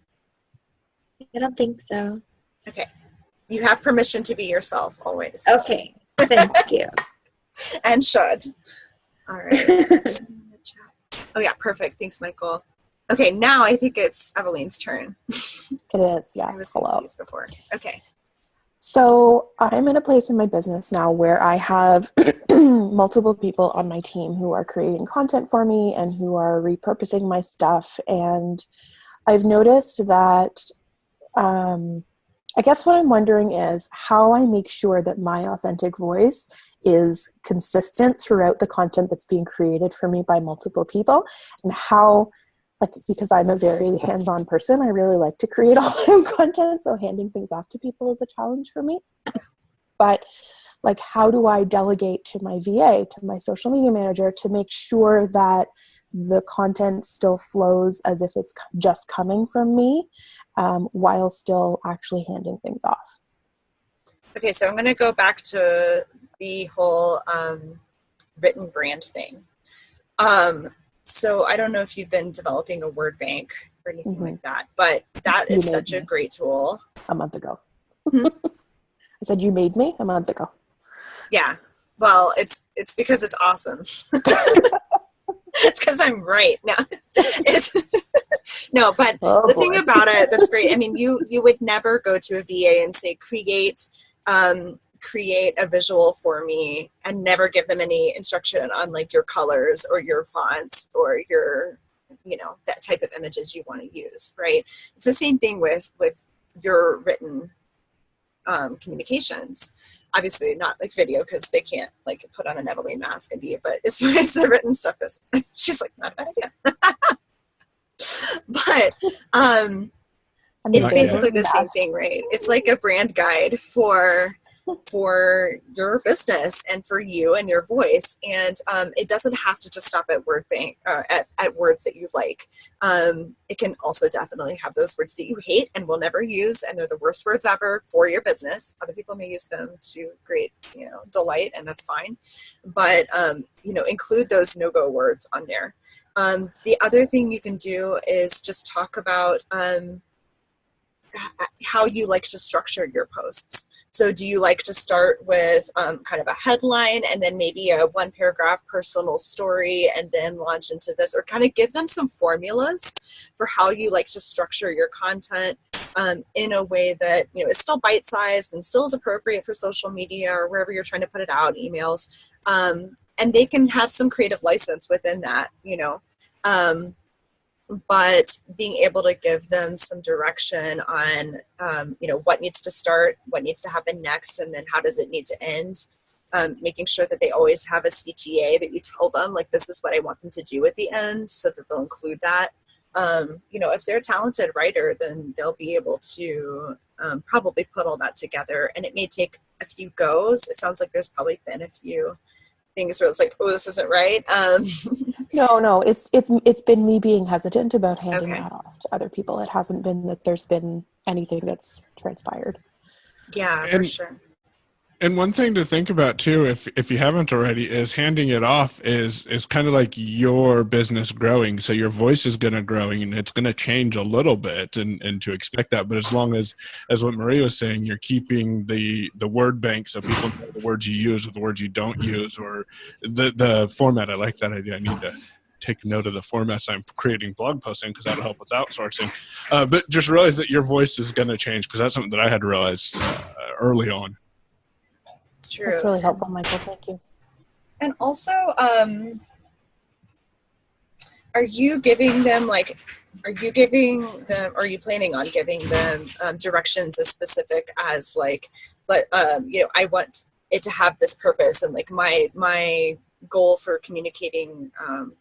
I don't think so. Okay. You have permission to be yourself always. Okay. Thank you. And should. All right. Oh yeah, perfect. Thanks, Michael. Okay, now I think it's Evelyn's turn. It is, yes. I was confused before. Okay. So I'm in a place in my business now where I have multiple people on my team who are creating content for me and who are repurposing my stuff. And I've noticed that I guess what I'm wondering is how I make sure that my authentic voice is consistent throughout the content that's being created for me by multiple people, and how, like, because I'm a very hands-on person, I really like to create all my own content, so handing things off to people is a challenge for me. But like, how do I delegate to my VA, to my social media manager, to make sure that the content still flows as if it's just coming from me, while still actually handing things off? Okay, so I'm going to go back to the whole written brand thing. So I don't know if you've been developing a word bank or anything like that, but that is such a great tool. A month ago. I said you made me a month ago. Yeah. Well, it's because it's awesome. It's because I'm right. No, no, but the thing about it that's great, I mean, you would never go to a VA and say, create a visual for me, and never give them any instruction on like your colors or your fonts or your, that type of images you want to use, right? It's the same thing with your written communications. obviously not like video because they can't like put on an Evelyn mask and be, but as far as the written stuff goes, she's like, not a bad idea. But it's basically the same thing, right? It's like a brand guide for your business and for you and your voice. And it doesn't have to just stop at word bank at words that you like. It can also definitely have those words that you hate and will never use, and they're the worst words ever for your business. Other people may use them to great, delight, and that's fine. But include those no-go words on there. The other thing you can do is just talk about how you like to structure your posts. So do you like to start with kind of a headline and then maybe a 1-paragraph personal story and then launch into this, or kind of give them some formulas for how you like to structure your content in a way that is still bite-sized and still is appropriate for social media or wherever you're trying to put it out, emails, and they can have some creative license within that, but being able to give them some direction on, what needs to start, what needs to happen next, and then how does it need to end. Making sure that they always have a CTA that you tell them, like, this is what I want them to do at the end, so that they'll include that. If they're a talented writer, then they'll be able to probably put all that together. And it may take a few goes. It sounds like there's probably been a few things where it's like, oh, this isn't right. No, it's been me being hesitant about handing that off to other people. It hasn't been that there's been anything that's transpired. Yeah, for sure. And one thing to think about too, if you haven't already, is handing it off is kind of like your business growing. So your voice is going to growing and it's going to change a little bit, and to expect that. But as long as what Marie was saying, you're keeping the word bank so people know the words you use or the words you don't use, or the format. I like that idea. I need to take note of the formats I'm creating blog posts in, because that'll help with outsourcing. But just realize that your voice is going to change, because that's something that I had to realize early on. True. That's really helpful, Michael. Thank you. And also, are you planning on giving them directions as specific as like, but I want it to have this purpose, and like my goal for communicating,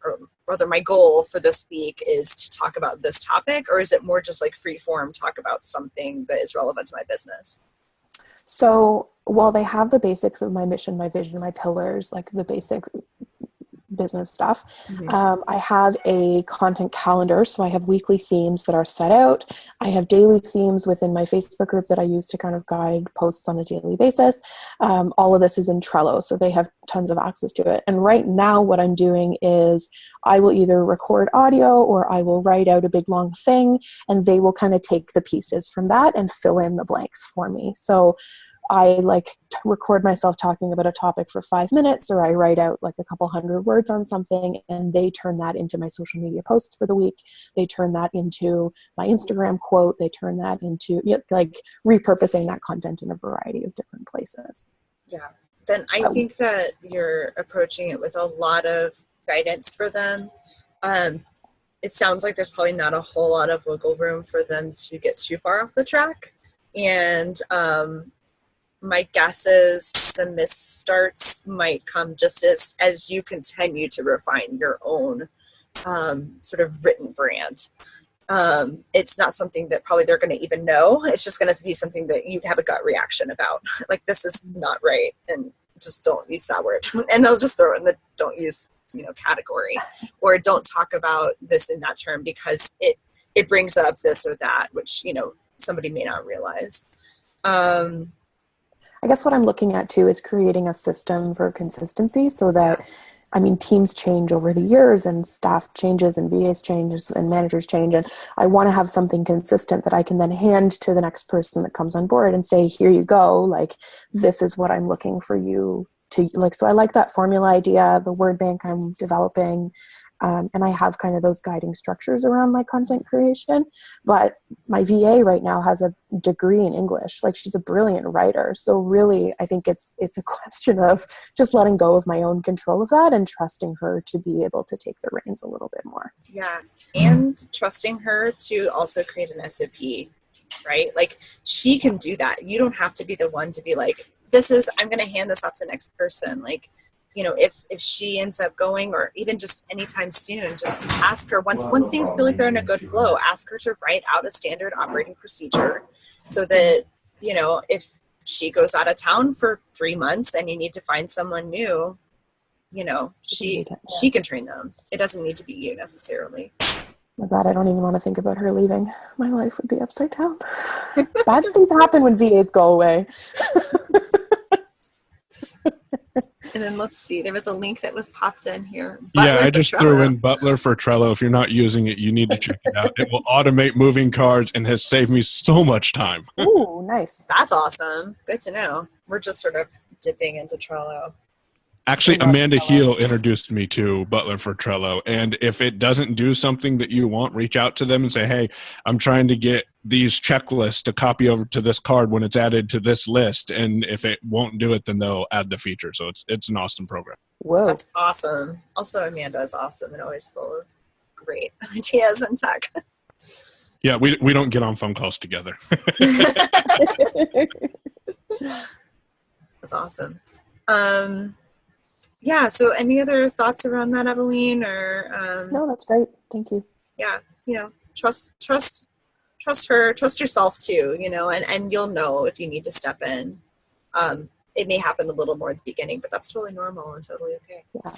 or rather my goal for this week is to talk about this topic? Or is it more just like free form, talk about something that is relevant to my business? So while they have the basics of my mission, my vision, my pillars, like the basic business stuff, I have a content calendar. So I have weekly themes that are set out. I have daily themes within my Facebook group that I use to kind of guide posts on a daily basis. All of this is in Trello, so they have tons of access to it. And right now what I'm doing is I will either record audio or I will write out a big long thing, and they will kind of take the pieces from that and fill in the blanks for me. So I record myself talking about a topic for 5 minutes, or I write out like a couple hundred words on something, and they turn that into my social media posts for the week. They turn that into my Instagram quote. They turn that into like repurposing that content in a variety of different places. Yeah. Then I think that you're approaching it with a lot of guidance for them. It sounds like there's probably not a whole lot of wiggle room for them to get too far off the track. And my guess is the misstarts might come just as you continue to refine your own sort of written brand. It's not something that probably they're going to even know. It's just going to be something that you have a gut reaction about. Like, this is not right, and just don't use that word. And they'll just throw it in the don't use category, or don't talk about this in that term because it brings up this or that, which somebody may not realize. I guess what I'm looking at too is creating a system for consistency, so that, teams change over the years, and staff changes, and VAs changes, and managers change. And I want to have something consistent that I can then hand to the next person that comes on board and say, here you go. Like, this is what I'm looking for you to like. So I like that formula idea, the word bank I'm developing. And I have kind of those guiding structures around my content creation. But my VA right now has a degree in English. Like, she's a brilliant writer. So really, I think it's a question of just letting go of my own control of that and trusting her to be able to take the reins a little bit more. Yeah. And trusting her to also create an SOP, right? Like, she can do that. You don't have to be the one to be like, I'm going to hand this off to the next person. Like, you know, if she ends up going, or even just anytime soon, just ask her once things feel like they're in a good flow, ask her to write out a standard operating procedure so that, you know, if she goes out of town for 3 months and you need to find someone new, you know, she can train them. It doesn't need to be you necessarily. My God, I don't even want to think about her leaving. My life would be upside down. Bad things happen when VAs go away. And then let's see, there was a link that was popped in here. Yeah, I just threw in Butler for Trello. If you're not using it, you need to check it out. It will automate moving cards and has saved me so much time. Ooh, nice. That's awesome. Good to know. We're just sort of dipping into Trello. Actually, Amanda Heel introduced me to Butler for Trello. And if it doesn't do something that you want, reach out to them and say, hey, I'm trying to get these checklists to copy over to this card when it's added to this list. And if it won't do it, then they'll add the feature. So it's an awesome program. Whoa. That's awesome. Also, Amanda is awesome and always full of great ideas and tech. Yeah, we don't get on phone calls together. That's awesome. Yeah, so any other thoughts around that, Evelyn? Or No, that's great. Thank you. Yeah, you know, trust her, trust yourself too, you know, and you'll know if you need to step in. It may happen a little more at the beginning, but that's totally normal and totally okay. Yeah.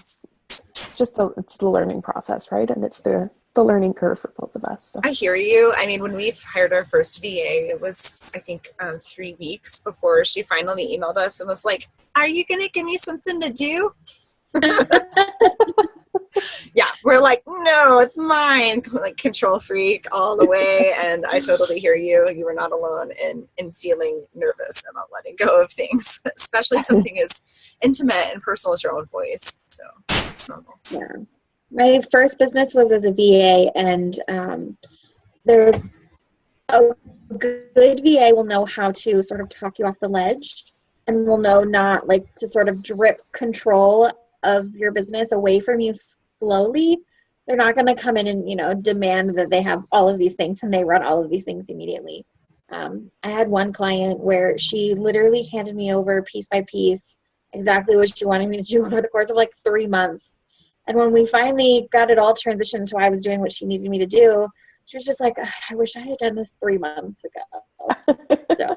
It's just the learning process, right? And it's the learning curve for both of us. So. I hear you. I mean, when we hired our first VA, it was, I think, 3 weeks before she finally emailed us and was like, are you going to give me something to do? Yeah, we're like, no, it's mine. Like control freak all the way. And I totally hear you. You were not alone in feeling nervous about letting go of things, especially something as intimate and personal as your own voice. So it's normal. Yeah. My first business was as a VA, and there's a good VA will know how to sort of talk you off the ledge, and will know not like to sort of drip control of your business away from you slowly. They're not going to come in and, you know, demand that they have all of these things and they run all of these things immediately. I had one client where she literally handed me over piece by piece exactly what she wanted me to do over the course of like 3 months. And when we finally got it all transitioned to I was doing what she needed me to do, she was just like, I wish I had done this 3 months ago. So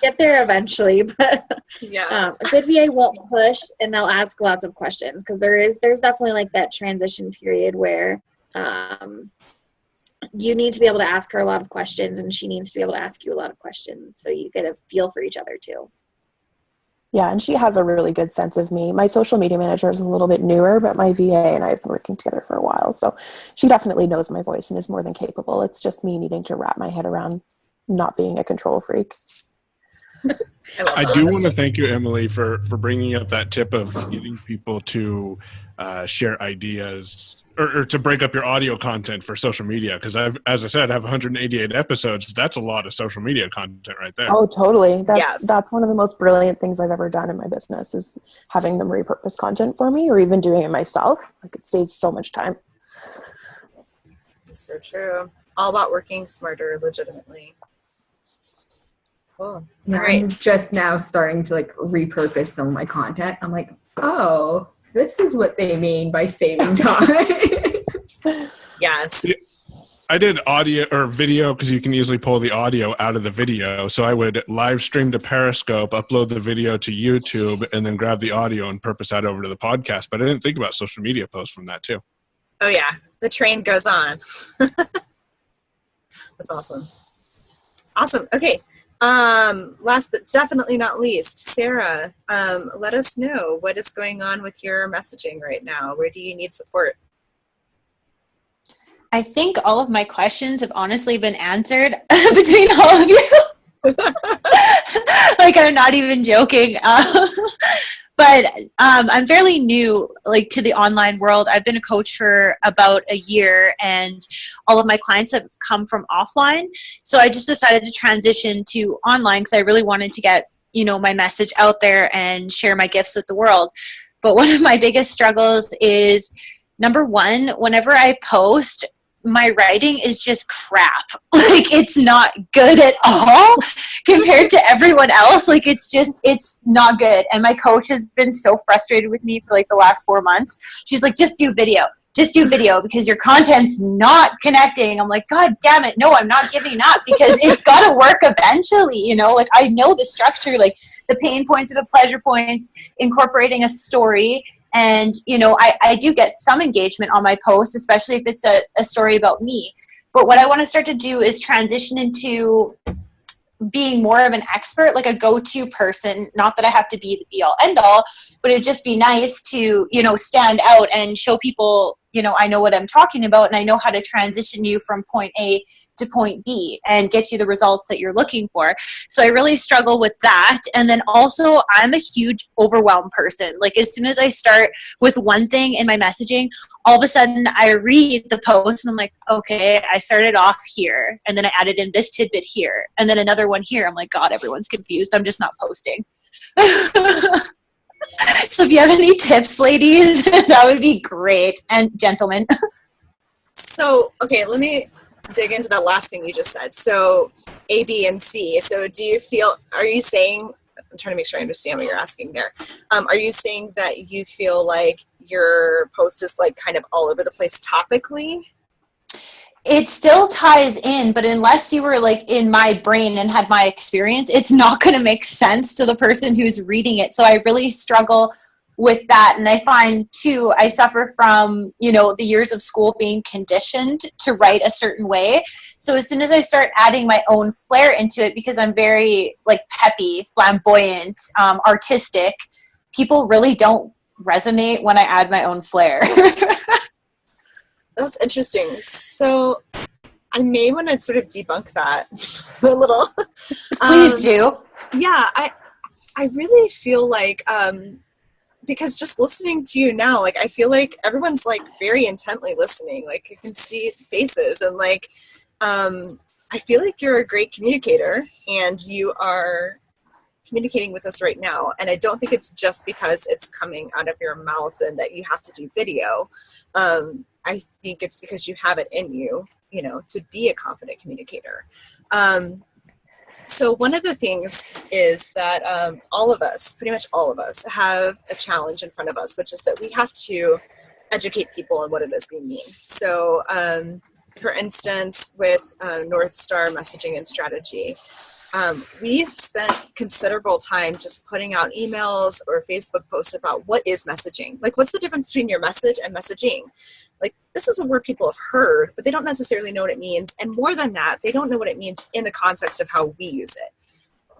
get there eventually, but yeah, a good VA won't push and they'll ask lots of questions, because there's definitely like that transition period where you need to be able to ask her a lot of questions and she needs to be able to ask you a lot of questions, so you get a feel for each other too. Yeah, and she has a really good sense of me. My social media manager is a little bit newer, but my VA and I have been working together for a while, so she definitely knows my voice and is more than capable. It's just me needing to wrap my head around not being a control freak. I do want to thank you, Emily, for bringing up that tip of getting people to share ideas or to break up your audio content for social media. Because as I said, I have 188 episodes. That's a lot of social media content right there. Oh, totally. That's one of the most brilliant things I've ever done in my business, is having them repurpose content for me, or even doing it myself. Like, it saves so much time. It's so true. All about working smarter, legitimately. Cool. Yeah, All right. I'm just now starting to like repurpose some of my content. I'm like, oh, this is what they mean by saving time. Yes. I did audio or video because you can easily pull the audio out of the video. So I would live stream to Periscope, upload the video to YouTube, and then grab the audio and purpose that over to the podcast. But I didn't think about social media posts from that too. Oh yeah, the train goes on. That's awesome. Awesome. Okay. Last but definitely not least, Sarah, let us know what is going on with your messaging right now. Where do you need support? I think all of my questions have honestly been answered between all of you. Like, I'm not even joking. But I'm fairly new, like, to the online world. I've been a coach for about a year, and all of my clients have come from offline. So I just decided to transition to online because I really wanted to get, you know, my message out there and share my gifts with the world. But one of my biggest struggles is, number one, whenever I post, my writing is just crap. Like, it's not good at all compared to everyone else. Like, it's not good. And my coach has been so frustrated with me for like the last 4 months. She's like, just do video because your content's not connecting. I'm like, God damn it. No, I'm not giving up, because it's got to work eventually. You know, like, I know the structure, like the pain points or the pleasure points, incorporating a story. And, you know, I do get some engagement on my post, especially if it's a story about me. But what I want to start to do is transition into being more of an expert, like a go-to person. Not that I have to be the be-all, end-all, but it'd just be nice to, you know, stand out and show people, you know, I know what I'm talking about, and I know how to transition you from point A to point B and get you the results that you're looking for. So I really struggle with that. And then also, I'm a huge overwhelmed person. Like, as soon as I start with one thing in my messaging, all of a sudden I read the post and I'm like, okay, I started off here, and then I added in this tidbit here, and then another one here. I'm like, God, everyone's confused. I'm just not posting. So if you have any tips, ladies, that would be great. And gentlemen. So, okay, let me dig into that last thing you just said. So A, B, and C. So are you saying, I'm trying to make sure I understand what you're asking there. Are you saying that you feel like your post is like kind of all over the place topically? It still ties in, but unless you were like in my brain and had my experience, it's not going to make sense to the person who's reading it. So I really struggle with that. And I find too, I suffer from, you know, the years of school being conditioned to write a certain way. So as soon as I start adding my own flair into it, because I'm very like peppy, flamboyant, artistic, people really don't resonate when I add my own flair. That's interesting. So I may want to sort of debunk that a little. Please do. Yeah, I really feel like, because just listening to you now, like, I feel like everyone's like very intently listening. Like, you can see faces, and like, I feel like you're a great communicator, and you are communicating with us right now. And I don't think it's just because it's coming out of your mouth and that you have to do video. I think it's because you have it in you, you know, to be a confident communicator. So one of the things is that all of us, pretty much all of us, have a challenge in front of us, which is that we have to educate people on what it is we mean. So for instance, with North Star messaging and strategy, we've spent considerable time just putting out emails or Facebook posts about what is messaging. Like, what's the difference between your message and messaging? Like, this is a word people have heard, but they don't necessarily know what it means. And more than that, they don't know what it means in the context of how we use it.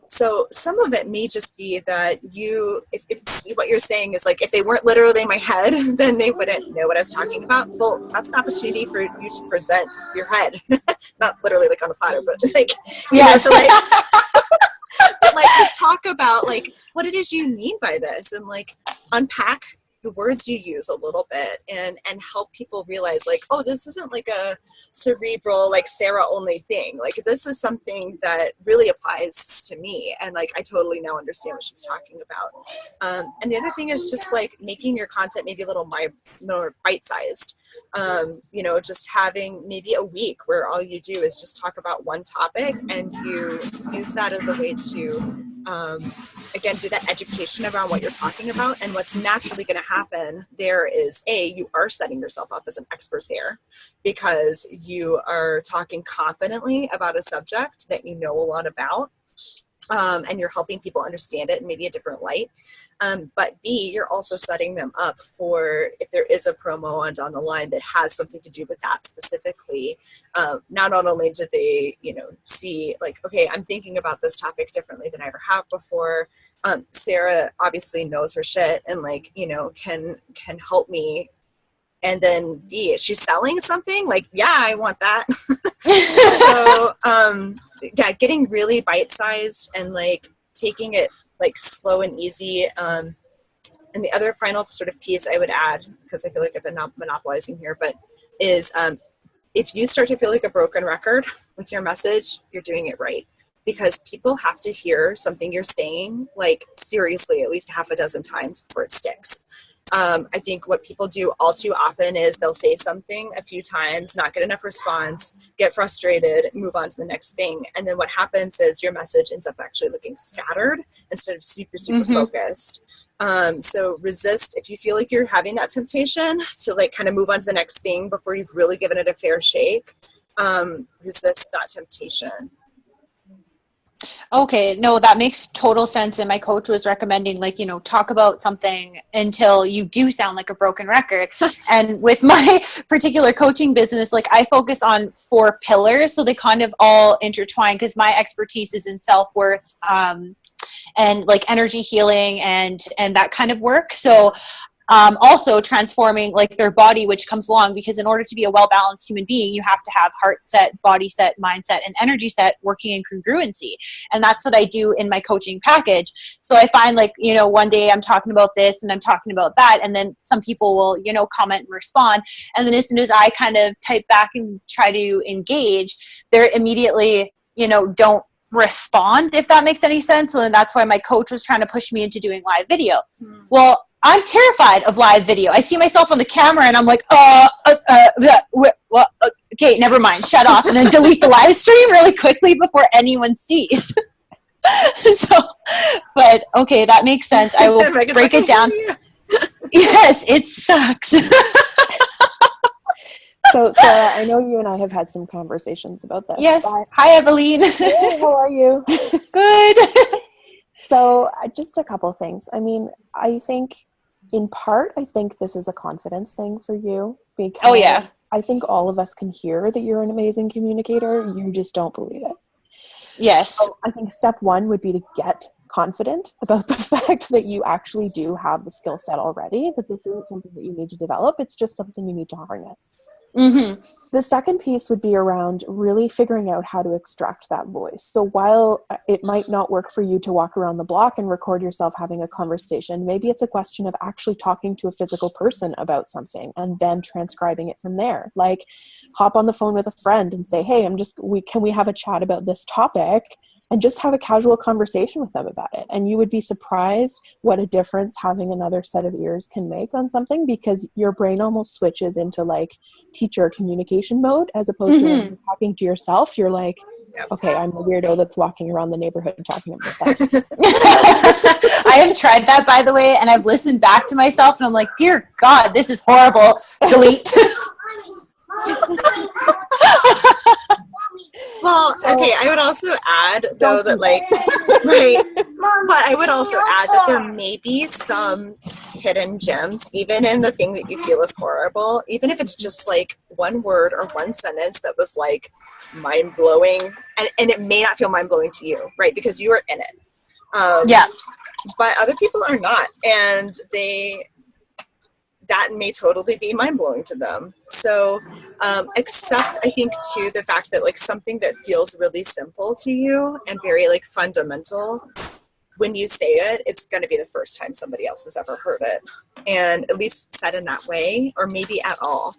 So some of it may just be that if what you're saying is like, if they weren't literally in my head, then they wouldn't know what I was talking about. Well, that's an opportunity for you to present your head, not literally like on a platter, but like, yeah, so like, but like to talk about like what it is you mean by this, and like unpack the words you use a little bit, and help people realize like, oh, this isn't like a cerebral, like Sarah only thing. Like, this is something that really applies to me, and like I totally now understand what she's talking about. And the other thing is just like making your content maybe a little more bite-sized. You know, just having maybe a week where all you do is just talk about one topic, and you use that as a way to again, do that education around what you're talking about. And what's naturally going to happen there is, you are setting yourself up as an expert there, because you are talking confidently about a subject that you know a lot about. And you're helping people understand it in maybe a different light. But B, you're also setting them up for if there is a promo on down the line that has something to do with that specifically. Not only do they, you know, see like, okay, I'm thinking about this topic differently than I ever have before. Sarah obviously knows her shit and like, you know, can help me. And then B, is she selling something? Like, yeah, I want that. So, yeah, getting really bite-sized and like taking it like slow and easy. And the other final sort of piece I would add, because I feel like I've been monopolizing here, but is if you start to feel like a broken record with your message, you're doing it right. Because people have to hear something you're saying, like seriously, at least half a dozen times before it sticks. I think what people do all too often is they'll say something a few times, not get enough response, get frustrated, move on to the next thing. And then what happens is your message ends up actually looking scattered instead of super, super focused. So resist if you feel like you're having that temptation to like kind of move on to the next thing before you've really given it a fair shake. Resist that temptation. Okay, no, that makes total sense. And my coach was recommending, like, talk about something until you do sound like a broken record. And with my particular coaching business, like, I focus on 4 pillars. So they kind of all intertwine because my expertise is in self-worth, and like energy healing and that kind of work. So also transforming like their body, which comes along, because in order to be a well-balanced human being, you have to have heart set, body set, mindset, and energy set working in congruency. And that's what I do in my coaching package. So I find like, one day I'm talking about this and I'm talking about that. And then some people will, comment and respond. And then as soon as I kind of type back and try to engage, they're immediately, don't respond, if that makes any sense. So then that's why my coach was trying to push me into doing live video. Well, I'm terrified of live video. I see myself on the camera and I'm like, okay, never mind, shut off, and then delete the live stream really quickly before anyone sees. But okay, that makes sense. I will break it down. Yes, it sucks. So, Sarah, I know you and I have had some conversations about this. Yes. Hi, Eveline. Hey, how are you? Good. So, just a couple things. I mean, I think this is a confidence thing for you. Because oh, yeah. I think all of us can hear that you're an amazing communicator. You just don't believe it. Yes. So I think step 1 would be to get confident about the fact that you actually do have the skill set already, that this isn't something that you need to develop. It's just something you need to harness. Mm-hmm. The second piece would be around really figuring out how to extract that voice. So while it might not work for you to walk around the block and record yourself having a conversation, maybe it's a question of actually talking to a physical person about something and then transcribing it from there. Like hop on the phone with a friend and say, hey, can we have a chat about this topic? And just have a casual conversation with them about it. And you would be surprised what a difference having another set of ears can make on something, because your brain almost switches into like teacher communication mode, as opposed to when you're talking to yourself, you're like, okay, I'm the weirdo that's walking around the neighborhood talking about that. I have tried that, by the way, and I've listened back to myself and I'm like, dear God, this is horrible. Delete. Well, okay, I would also add, though, that, like, right, but I would also add that there may be some hidden gems, even in the thing that you feel is horrible, even if it's just, like, one word or one sentence that was, like, mind-blowing, and it may not feel mind-blowing to you, right, because you are in it. Yeah. But other people are not, and that may totally be mind-blowing to them. So accept, I think, too, the fact that like something that feels really simple to you and very like fundamental, when you say it, it's going to be the first time somebody else has ever heard it, and at least said in that way, or maybe at all.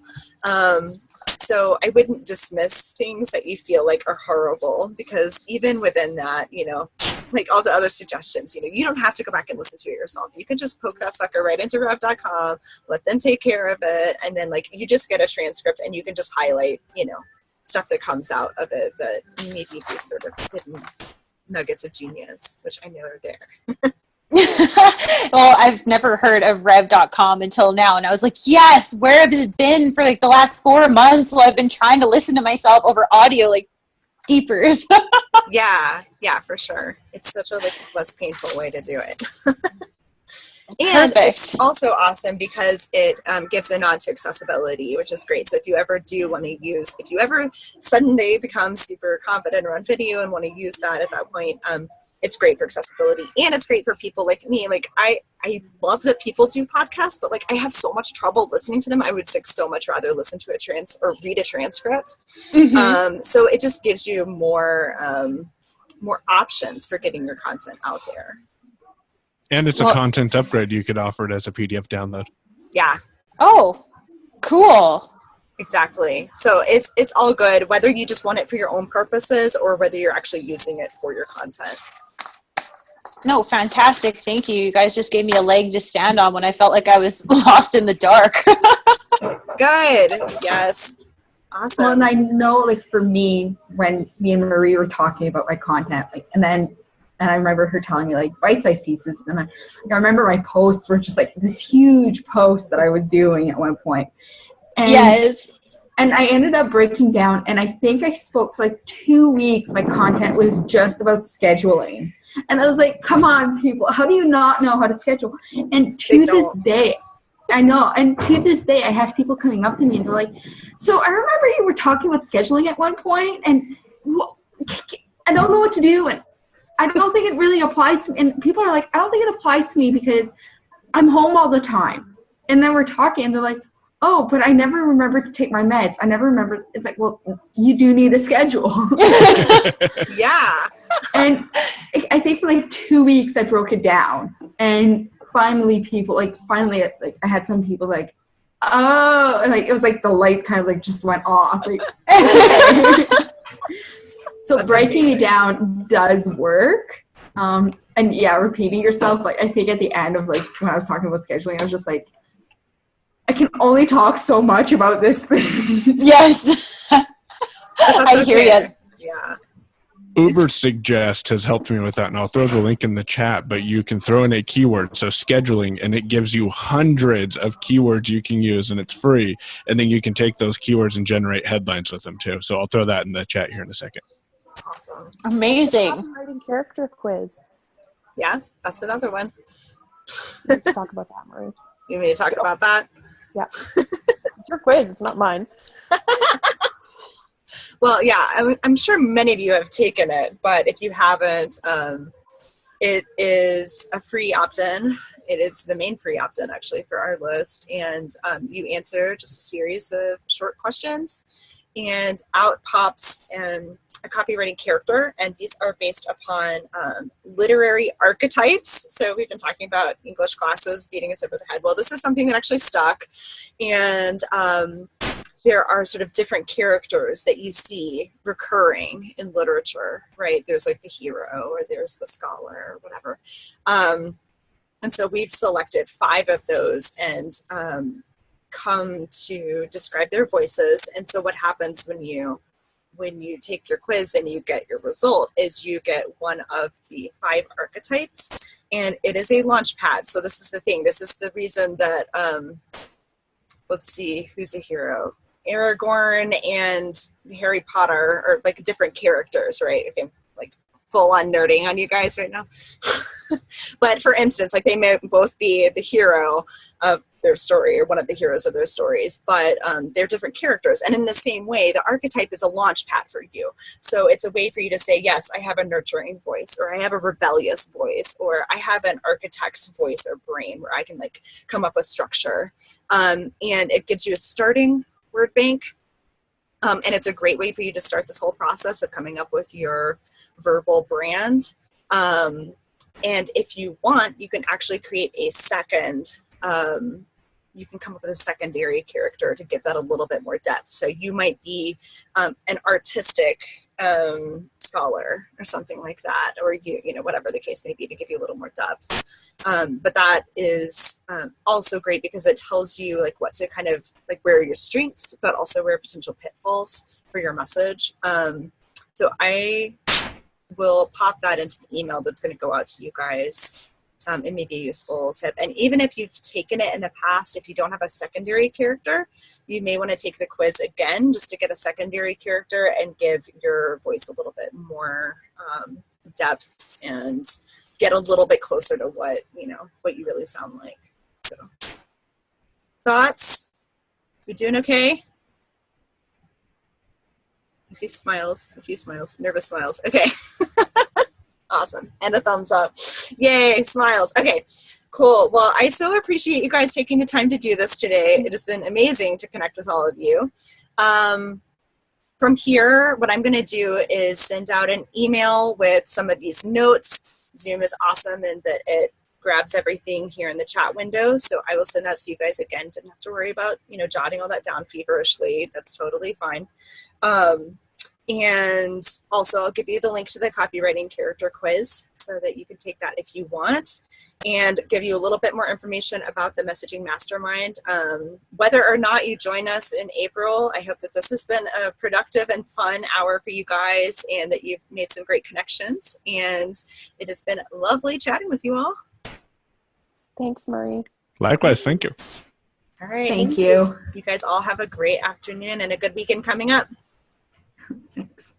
So I wouldn't dismiss things that you feel like are horrible, because even within that, like all the other suggestions, you don't have to go back and listen to it yourself. You can just poke that sucker right into rev.com, let them take care of it, and then like you just get a transcript and you can just highlight, stuff that comes out of it that maybe these sort of hidden nuggets of genius, which I know are there. Well, I've never heard of rev.com until now, and I was like, yes, where have it been for like the last 4 months while I've been trying to listen to myself over audio like deepers. yeah, for sure. It's such a like less painful way to do it. And Perfect. It's also awesome because it gives a nod to accessibility, which is great. So if you ever do want to use, if you ever suddenly become super confident around video and want to use that at that point, it's great for accessibility, and it's great for people like me. Like I love that people do podcasts, but like I have so much trouble listening to them. I would so much rather listen to or read a transcript. Mm-hmm. So it just gives you more options for getting your content out there. And it's a content upgrade. You could offer it as a PDF download. Yeah. Oh, cool. Exactly. So it's all good, whether you just want it for your own purposes or whether you're actually using it for your content. No, fantastic. Thank you. You guys just gave me a leg to stand on when I felt like I was lost in the dark. Good. Yes. Awesome. Well, and I know, like, for me, when me and Marie were talking about my content, like, and I remember her telling me, like, bite-sized pieces, and I remember my posts were just, like, this huge post that I was doing at one point. And, yes. And I ended up breaking down, and I think I spoke for, like, 2 weeks. My content was just about scheduling. And I was like, come on, people, how do you not know how to schedule? And to this day, I know, and to this day, I have people coming up to me and they're like, so I remember you were talking about scheduling at one point, and I don't know what to do, and I don't think it really applies to me. And people are like, I don't think it applies to me because I'm home all the time. And then we're talking, and they're like, oh, but I never remember to take my meds. I never remember. It's like, well, you do need a schedule. Yeah. And I think for like 2 weeks I broke it down. And finally I had some people like, oh, and like it was like the light kind of like just went off. Like, okay. So that's breaking amazing. It down does work. And yeah, repeating yourself. Like I think at the end of like when I was talking about scheduling, I was just like, I can only talk so much about this thing. Yes. I hear you. Yeah. Uber Suggest has helped me with that, and I'll throw the link in the chat, but you can throw in a keyword, so scheduling, and it gives you hundreds of keywords you can use, and it's free, and then you can take those keywords and generate headlines with them too. So I'll throw that in the chat here in a second. Awesome. Amazing. Writing character quiz. Yeah, that's another one. Let's talk about that, Marie. You want me to talk about that? Yeah. It's your quiz. It's not mine. Well, yeah, I'm sure many of you have taken it, but if you haven't, it is a free opt-in. It is the main free opt-in, actually, for our list. And you answer just a series of short questions, and out pops a copywriting character, and these are based upon literary archetypes. So we've been talking about English classes beating us over the head. Well, this is something that actually stuck, and there are sort of different characters that you see recurring in literature, right? There's like the hero, or there's the scholar, or whatever. And so we've selected 5 of those and come to describe their voices. And so what happens when you take your quiz and you get your result is you get one of the 5 archetypes, and it is a launch pad. So this is the thing. This is the reason that, let's see, who's a hero? Aragorn and Harry Potter are like different characters, right? Okay, like full on nerding on you guys right now. But for instance, like they may both be the hero of their story or one of the heroes of their stories, but they're different characters. And in the same way, the archetype is a launch pad for you. So it's a way for you to say, yes, I have a nurturing voice, or I have a rebellious voice, or I have an architect's voice or brain where I can like come up with structure. And it gives you a starting word bank. And it's a great way for you to start this whole process of coming up with your verbal brand. And if you want, you can actually create a second, you can come up with a secondary character to give that a little bit more depth. So you might be an artistic scholar or something like that, or you know, whatever the case may be, to give you a little more depth. But that is also great because it tells you like what to kind of like, where are your strengths, but also where are potential pitfalls for your message. So I will pop that into the email that's going to go out to you guys. It may be a useful tip. And even if you've taken it in the past, if you don't have a secondary character, you may want to take the quiz again just to get a secondary character and give your voice a little bit more depth and get a little bit closer to what you really sound like. So, thoughts? We doing okay? I see smiles, a few smiles, nervous smiles. Okay. Awesome. And a thumbs up. Yay, smiles. Okay, cool. Well, I so appreciate you guys taking the time to do this today. It has been amazing to connect with all of you. From here, what I'm going to do is send out an email with some of these notes. Zoom is awesome in that it grabs everything here in the chat window. So I will send that to you guys again. Didn't have to worry about, jotting all that down feverishly. That's totally fine. And also, I'll give you the link to the copywriting character quiz so that you can take that if you want, and give you a little bit more information about the Messaging Mastermind. Whether or not you join us in April, I hope that this has been a productive and fun hour for you guys and that you've made some great connections. And it has been lovely chatting with you all. Thanks, Marie. Likewise, thank you. All right. Thank you. You guys all have a great afternoon and a good weekend coming up. Thanks.